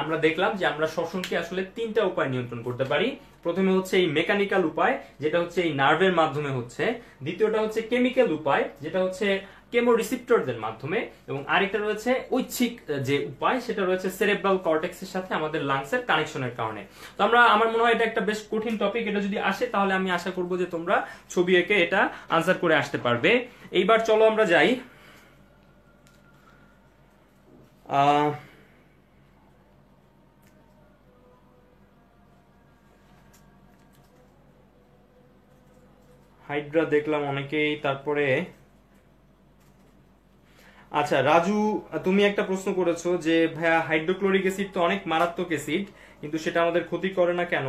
আমরা দেখলাম যে আমরা শ্বসনকে আসলে 3টা উপায় নিয়ন্ত্রণ করতে পারি। প্রথমে হচ্ছে এই মেকানিক্যাল উপায়, যেটা হচ্ছে এই নার্ভের মাধ্যমে হচ্ছে। দ্বিতীয়টা হচ্ছে কেমিক্যাল উপায়, যেটা হচ্ছে কেমোরিসেপ্টরদের মাধ্যমে, এবং আরেকটা রয়েছে ঐচ্ছিক যে উপায়, সেটা রয়েছে সেরেব্রাল কর্টেক্সের সাথে আমাদের লাংসের কানেকশনের কারণে। তো আমার মনে হয় এটা একটা বেশ কঠিন টপিক, এটা যদি আসে তাহলে আমি আশা করব যে তোমরা ছবি এঁকে এটা আনসার করে আসতে পারবে। এইবার চলো আমরা যাই হাইড্রা দেখলাম অনেকেই। তারপরে আচ্ছা রাজু, তুমি একটা প্রশ্ন করেছো যে ভাইয়া হাইড্রোক্লোরিক অ্যাসিড তো অনেক মারাত্মক অ্যাসিড, কিন্তু সেটা আমাদের ক্ষতি করে না কেন?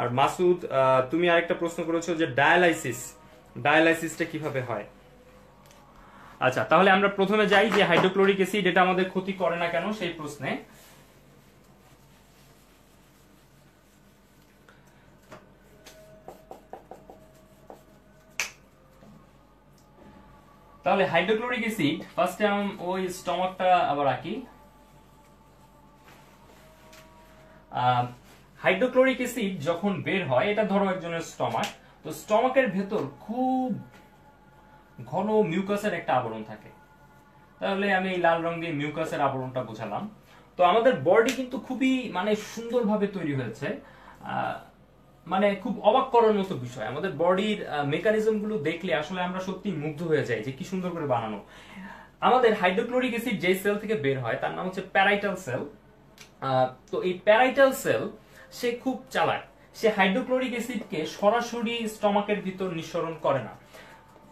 আর মাসুদ তুমি আরেকটা প্রশ্ন করেছো যে ডায়ালাইসিসটা কিভাবে হয়। আচ্ছা, তাহলে আমরা প্রথমে যাই যে হাইড্রোক্লোরিক অ্যাসিড এটা আমাদের ক্ষতি করে না কেন সেই প্রশ্নে। তাহলে হাইড্রোক্লোরিক অ্যাসিড ফার্স্টে ওই স্টমাকটা আবার আঁকি। হাইড্রোক্লোরিক অ্যাসিড যখন বের হয়, এটা ধরো একজনের স্টমাক, তো স্টমাকের ভেতর খুব ঘন মিউকাসের একটা আবরণ থাকে। তাহলে আমি এই লাল রং দিয়ে মিউকাসের আবরণটা বোঝালাম। তো আমাদের বডি কিন্তু খুবই সুন্দরভাবে তৈরি হয়েছে, মানে খুব অবাক করার মতো বিষয়। আমাদের বডির মেকানিজম গুলো দেখলে আসলে আমরা সত্যি মুগ্ধ হয়ে যাই যে কি সুন্দর করে বানানো। আমাদের হাইড্রোক্লোরিক অ্যাসিড যে সেল থেকে বের হয় তার নাম হচ্ছে প্যারাইটাল সেল। তো এই প্যারাইটাল সেল সে খুব চালাক, সে হাইড্রোক্লোরিক অ্যাসিডকে সরাসরি স্টমাকের ভিতর নিঃসরণ করে না।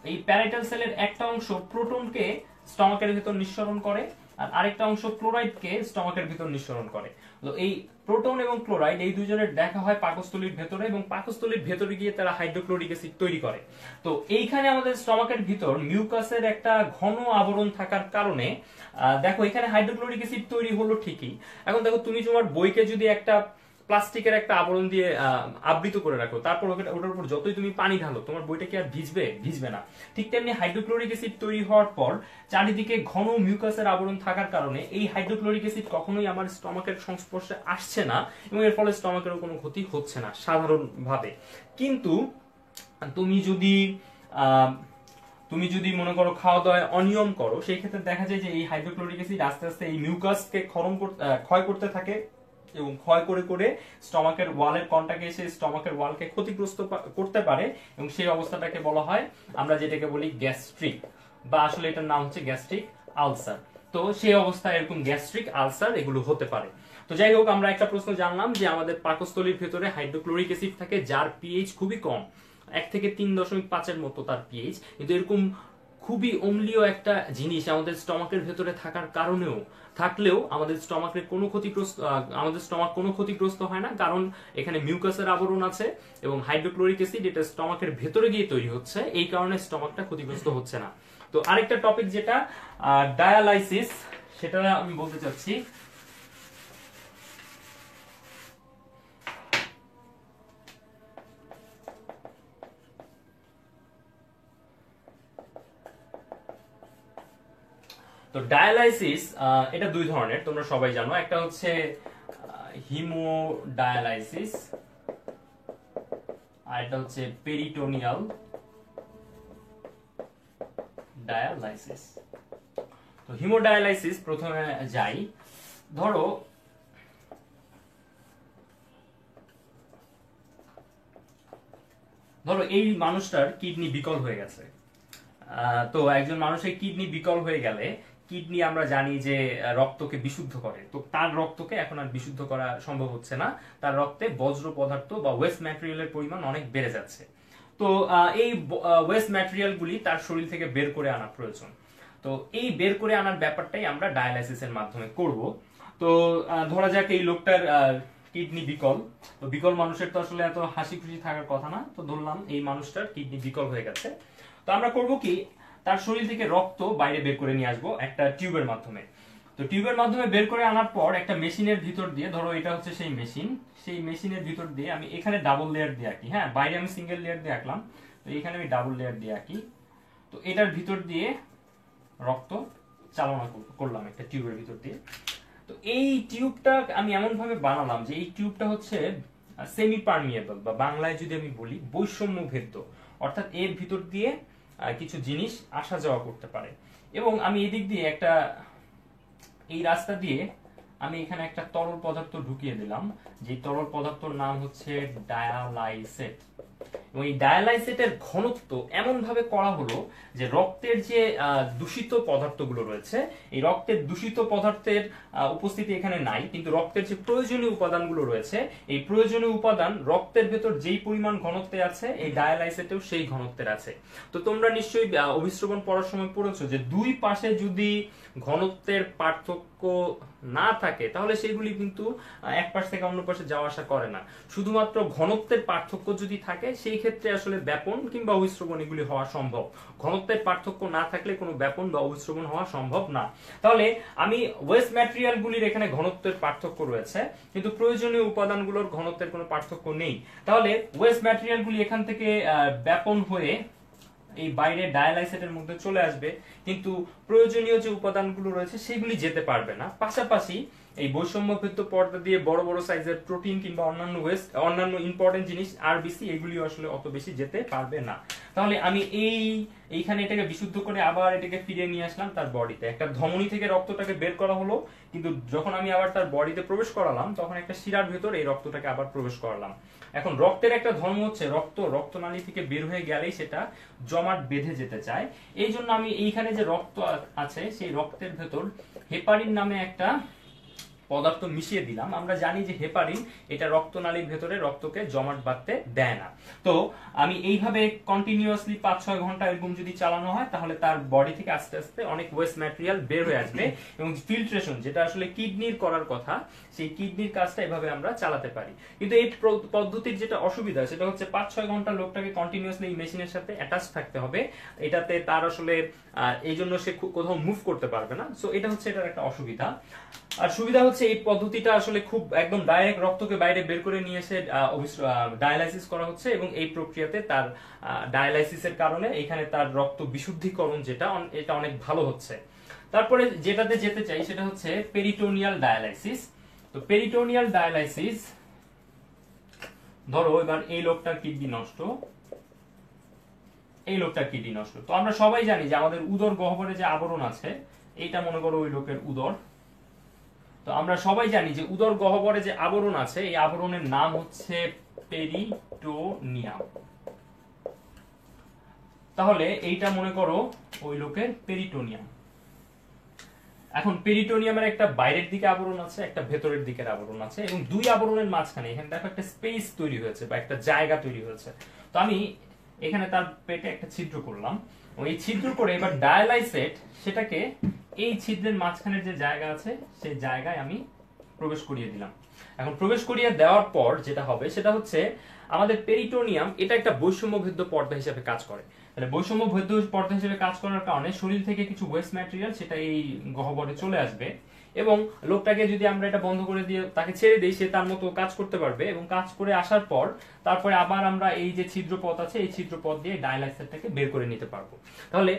এই প্যারাইটাল সেলের একটা অংশ প্রোটনকে স্টমাকের ভিতর নিঃসরণ করে, আর আরেকটা অংশ ক্লোরাইডকে স্টমাকের ভিতর নিঃসরণ করে। তো এই প্রোটন এবং ক্লোরাইড এই দুজনের দেখা হয় পাকস্থলীর ভেতরে, এবং পাকস্থলীর ভেতরে গিয়ে তারা হাইড্রোক্লোরিক অ্যাসিড তৈরি করে। তো এইখানে আমাদের স্টমাকের ভিতর মিউকাসের একটা ঘন আবরণ থাকার কারণে দেখো এখানে হাইড্রোক্লোরিক অ্যাসিড তৈরি হলো ঠিকই। এখন দেখো তুমি তোমার বইকে যদি একটা প্লাস্টিকের একটা আবরণ দিয়ে আবৃত করে রাখো, তারপর ওটার উপর যতই তুমি পানি ঢালো, তোমার বইটা কি আর ভিজবে? ভিজবে না। ঠিক তেমনি হাইড্রোক্লোরিক অ্যাসিড তৈরি হওয়ার পর চারিদিকে ঘন মিউকাসের আবরণ থাকার কারণে এই হাইড্রোক্লোরিক অ্যাসিড কখনোই আমার স্টমাকের সংস্পর্শে আসছে না, এবং এর ফলে স্টমাকেরও কোনো ক্ষতি হচ্ছে না সাধারণভাবে। কিন্তু তুমি যদি মনে করো খাওয়া দাওয়ায় অনিয়ম করো, সেই ক্ষেত্রে দেখা যায় যে এই হাইড্রোক্লোরিক অ্যাসিড আস্তে আস্তে এই মিউকাসকে ক্ষয় করতে থাকে, এবং ক্ষয় করে করে স্টমাকের ওয়ালের কন্টাক্টে এসে স্টমাকের ওয়ালকে ক্ষতিগ্রস্ত করতে পারে, এবং সেই অবস্থাটাকে বলা হয়, আমরা যেটাকে বলি গ্যাস্ট্রিক, বা আসলে এটার নাম হচ্ছে গ্যাস্ট্রিক আলসার। তো সেই অবস্থায় এরকম গ্যাস্ট্রিক আলসার এগুলো হতে পারে। তো যাই হোক, আমরা একটা প্রশ্ন জানলাম যে আমাদের পাকস্থলীর ভেতরে হাইড্রোক্লোরিক অ্যাসিড থাকে যার পিএইচ খুবই কম, 1 থেকে 3.5 মতো তার পিএইচ, কিন্তু এরকম খুবই অম্লীয় একটা জিনিস আমাদের স্টমাকের ভেতরে থাকলেও আমাদের স্টমাকের আমাদের স্টমাক কোনো ক্ষতিগ্রস্ত হয় না, কারণ এখানে মিউকাসের আবরণ আছে এবং হাইড্রোক্লোরিক অ্যাসিড এটা স্টমাকের ভেতরে গিয়ে তৈরি হচ্ছে, এই কারণে স্টমাকটা ক্ষতিগ্রস্ত হচ্ছে না। তো আরেকটা টপিক যেটা ডায়ালাইসিস, সেটা আমি বলতে চাচ্ছি। তো ডায়ালাইসিস এটা দুই ধরনের, তোমরা সবাই জানো। একটা হচ্ছে হিমোডায়ালাইসিস, আর এটা হচ্ছে পেরিটোনিয়াল ডায়ালাইসিস। তো হিমোডায়ালাইসিস প্রথমে যাই। ধরো এই মানুষটার কিডনি বিকল হয়ে গেছে। তো একজন মানুষের কিডনি বিকল হয়ে গেলে, কিডনি আমরা জানি যে রক্তকে বিশুদ্ধ করে, তো তার রক্তকে এখন আর বিশুদ্ধ করা সম্ভব হচ্ছে না, তার রক্তে বজ্র পদার্থ বা ওয়েস্ট ম্যাটেরিয়ালের পরিমাণ অনেক বেড়ে যাচ্ছে। তো এই ওয়েস্ট ম্যাটেরিয়াল গুলি তার শরীর থেকে বের করে আনা প্রয়োজন। তো এই বের করে আনার ব্যাপারটাই আমরা ডায়ালাইসিসের মাধ্যমে করব। তো ধরা যাক এই লোকটার কিডনি বিকল। তো বিকল মানুষের তো আসলে এত হাসি খুশি থাকার কথা না, তো ধরলাম এই মানুষটার কিডনি বিকল হয়ে গেছে। তো আমরা করব কি, তার শরীর থেকে রক্ত বাইরে বের করে নিয়ে আসবো একটা টিউবের মাধ্যমে। তো টিউবের মাধ্যমে বের করে আনার পর একটা মেশিনের ভিতর দিয়ে, ধরো এটা হচ্ছে সেই মেশিনের ভিতর দিয়ে আমি এখানে ডাবল লেয়ার দিয়ে আঁকি। হ্যাঁ, বাইরে আমি সিঙ্গেল লেয়ার দিয়ে আঁকলাম, তো এখানে আমি ডাবল লেয়ার দিয়ে আঁকি। তো এটার ভিতর দিয়ে রক্ত চালনা করলাম একটা টিউবের ভিতর দিয়ে। তো এই টিউবটা আমি এমন ভাবে বানালাম যে এই টিউবটা হচ্ছে সেমি পারমিয়েবল, বা বাংলায় যদি আমি বলি বৈষম্য ভেদ্য, অর্থাৎ এর ভিতর দিয়ে কিছু জিনিস আসা যাওয়া করতে পারে। এবং আমি এদিক দিয়ে এই রাস্তা দিয়ে আমি এখানে একটা তরল পদার্থ ঢুকিয়ে দিলাম, যে তরল পদার্থের নাম হচ্ছে ডায়ালাইসেট। এবং এই ডায়ালাইসেটের ঘনত্ব এমন ভাবে করা হলো যে রক্তের যে দূষিত পদার্থগুলো রয়েছে, এই রক্তের দূষিত পদার্থের উপস্থিতি এখানে নাই, কিন্তু রক্তের যে প্রয়োজনীয় উপাদানগুলো রয়েছে, এই প্রয়োজনীয় উপাদান রক্তের ভেতর যেই পরিমাণ ঘনত্বে আছে, এই ডায়ালাইসেটেও সেই ঘনত্বের আছে। তো তোমরা নিশ্চয়ই অভিস্রবণ পড়ার সময় পড়েছো যে দুই পাশে যদি ঘনত্বের পার্থক্য না থাকে, তাহলে সেগুলি কিন্তু এক পাশ থেকে অন্য পাশে যাওয়া আসা করে না। শুধুমাত্র ঘনত্বের পার্থক্য যদি থাকে, সেই ক্ষেত্রে আসলে ব্যাপন কিংবা অভিস্রবণ এগুলি হওয়া সম্ভব। ঘনত্বের পার্থক্য না থাকলে কোনো ব্যাপন বা অভিস্রবণ হওয়া সম্ভব না। তাহলে আমি ওয়েস্ট ম্যাটেরিয়াল গুলির এখানে ঘনত্বের পার্থক্য রয়েছে, কিন্তু প্রয়োজনীয় উপাদানগুলোর ঘনত্বের কোনো পার্থক্য নেই। তাহলে ওয়েস্ট ম্যাটেরিয়াল গুলি এখান থেকে ব্যাপন হয়ে এই বাইরে ডায়ালাইসেটের মধ্যে চলে আসবে, কিন্তু প্রয়োজনীয় যে উপাদানগুলো রয়েছে সেগুলি যেতে পারবে না। পাশাপাশি এই বৈষম্যভেদ্য পর্দা দিয়ে বড় বড় সাইজের প্রোটিন কিংবা অন্যান্য ইম্পর্টেন্ট জিনিস আরবিসি এগুলি আসলে অত বেশি যেতে পারবে না। তাহলে আমি এইখানে এটাকে বিশুদ্ধ করে আবার এটাকে ফিরিয়ে নিয়ে আসলাম তার বডিতে। একটা ধমনী থেকে রক্তটাকে বের করা হলো, কিন্তু যখন আমি আবার তার বডিতে প্রবেশ করালাম, তখন একটা শিরার ভেতর এই রক্তটাকে আবার প্রবেশ করালাম। এখন রক্তের একটা ধর্ম হচ্ছে রক্তনালী থেকে বের হয়ে গেলেই সেটা জমাট বেঁধে যেতে চায়। এই জন্য আমি এইখানে যে রক্ত আছে, সেই রক্তের ভেতর হেপারিন নামে একটা পদার্থ মিশিয়ে দিলাম। আমরা জানি যে হেপারিন এটা রক্তনালীর ভেতরে রক্তকে জমাট বাঁধতে দেয় না। তো আমি এইভাবে কন্টিনিউয়াসলি 5-6 ঘন্টা এরকম যদি চালানো হয় তাহলে তার বডি থেকে আস্তে আস্তে অনেক ওয়েস্ট ম্যাটেরিয়াল বের হয়ে আসবে এবং ফিল্ট্রেশন যেটা আসলে কিডনির করার কথা সেই কিডনির কাজটা এভাবে আমরা চালাতে পারি। কিন্তু এই পদ্ধতির যেটা অসুবিধা সেটা হচ্ছে 5-6 ঘন্টা লোকটাকে কন্টিনিউয়াসলি এই মেশিনের সাথে অ্যাটাচ থাকতে হবে। এটাতে তার আসলে এই জন্য সে কোথাও মুভ করতে পারবে না। সো এটা হচ্ছে এটার একটা অসুবিধা। আর সুবিধা হচ্ছে এই পদ্ধতিটা আসলে খুব একদম ডাইরেক্ট রক্তকে বাইরে বের করে নিয়ে এসে ডায়ালাইসিস করা হচ্ছে এবং এই প্রক্রিয়াতে তার ডায়ালাইসিসের কারণে এখানে তার রক্ত বিশুদ্ধিকরণ যেটা এটা অনেক ভালো হচ্ছে। তারপরে যেটাতে যেতে চাই সেটা হচ্ছে পেরিটোনিয়াল ডায়ালাইসিস। তো পেরিটোনিয়াল ডায়ালাইসিস, ধরো এবার এই লোকটার কিডনি নষ্ট, এই লোকটার কিডনি নষ্ট। তো আমরা সবাই জানি যে আমাদের উদর গহ্বরে যে আবরণ আছে এইটা মনে করো ওই লোকের উদর। তো আমরা সবাই জানি যে উদর গহ্বরে যে আবরণ আছে এই আবরণের নাম হচ্ছে পেরিটোনিয়াম। তাহলে এইটা মনে করো ওই লোকের পেরিটোনিয়াম। এখন পেরিটোনিয়ামের একটা বাইরের দিকে আবরণ আছে, একটা ভেতরের দিকের আবরণ আছে এবং দুই আবরণের মাঝখানে এখানে দেখো একটা স্পেস তৈরি হয়েছে বা একটা জায়গা তৈরি হয়েছে। তো আমি এখানে তার পেটে একটা ছিদ্র করলাম, এই ছিদ্র করে এবার ডায়ালাইসেট সেটাকে এই ছিদ্রের মাঝখানের যে জায়গা আছে সেই জায়গায় আমি প্রবেশ করিয়ে দিলাম। এখন প্রবেশ করিয়ে দেওয়ার পর যেটা হবে সেটা হচ্ছে আমাদের পেরিটোনিয়াম এটা একটা বৈষম্যভেদ্য পর্দা হিসেবে কাজ করে। তাহলে বৈষম্যভেদ্য পর্দা হিসেবে কাজ করার কারণে শরীর থেকে কিছু ওয়েস্ট ম্যাটেরিয়াল সেটা এই গহ্বরে চলে আসবে এবং লোকটাকে যদি আমরা এটা বন্ধ করে দিয়ে তাকে ছেড়ে দিই সে তার মতো কাজ করতে পারবে এবং কাজ করে আসার পর তারপরে আবার আমরা এই যে ছিদ্রপথ আছে এই ছিদ্রপথ দিয়ে ডায়ালাইসেটটাকে বের করে নিতে পারবো। তাহলে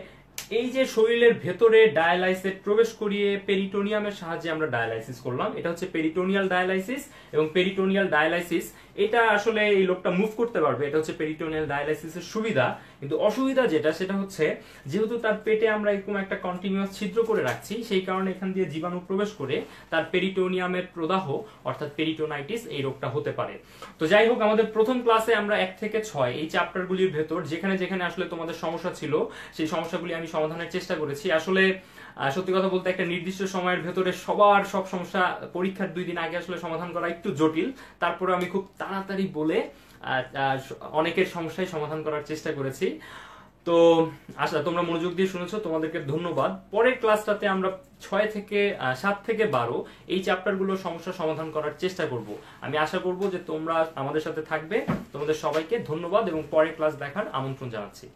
এই যে শরীরের ভেতরে ডায়ালাইসেট প্রবেশ করিয়ে পেরিটোনিয়ামের সাহায্যে আমরা ডায়ালাইসিস করলাম, এটা হচ্ছে পেরিটোনিয়াল ডায়ালাইসিস। এবং পেরিটোনিয়াল ডায়ালাইসিস এটা আসলে এই লোকটা মুভ করতে পারবে, এটা হচ্ছে পেরিটোনিয়াল ডায়ালাইসিসের সুবিধা। কিন্তু অসুবিধা যেটা সেটা হচ্ছে যেহেতু তার পেটে আমরা এরকম একটা কন্টিনিউয়াস ছিদ্র করে রাখছি সেই কারণে এখান দিয়ে জীবাণু প্রবেশ করে তার পেরিটোনিয়ামের প্রদাহ অর্থাৎ পেরিটোনাইটিস এই রোগটা হতে পারে। তো যাই হোক, আমাদের প্রথম ক্লাসে আমরা 1 থেকে 6 এই চ্যাপ্টারগুলির ভেতর যেখানে যেখানে আসলে তোমাদের সমস্যা ছিল সেই সমস্যাগুলি আমি সমাধানের চেষ্টা করেছি। আসলে সত্যি কথা বলতে একটা নির্দিষ্ট সময়ের ভেতরে সবার সব সমস্যা পরীক্ষার 2 দিন আগে আসলে সমাধান করা একটু জটিল, তারপরে আমি খুব তাড়াতাড়ি বলে অনেকের সমস্যায় সমাধান করার চেষ্টা করেছি। তো আশা তোমরা মনোযোগ দিয়ে শুনেছো, তোমাদেরকে ধন্যবাদ। পরের ক্লাসটাতে আমরা 7 থেকে 12 এই চ্যাপ্টারগুলোর সমস্যা সমাধান করার চেষ্টা করব। আমি আশা করব যে তোমরা আমাদের সাথে থাকবে। তোমাদের সবাইকে ধন্যবাদ এবং পরের ক্লাস দেখার আমন্ত্রণ জানাচ্ছি।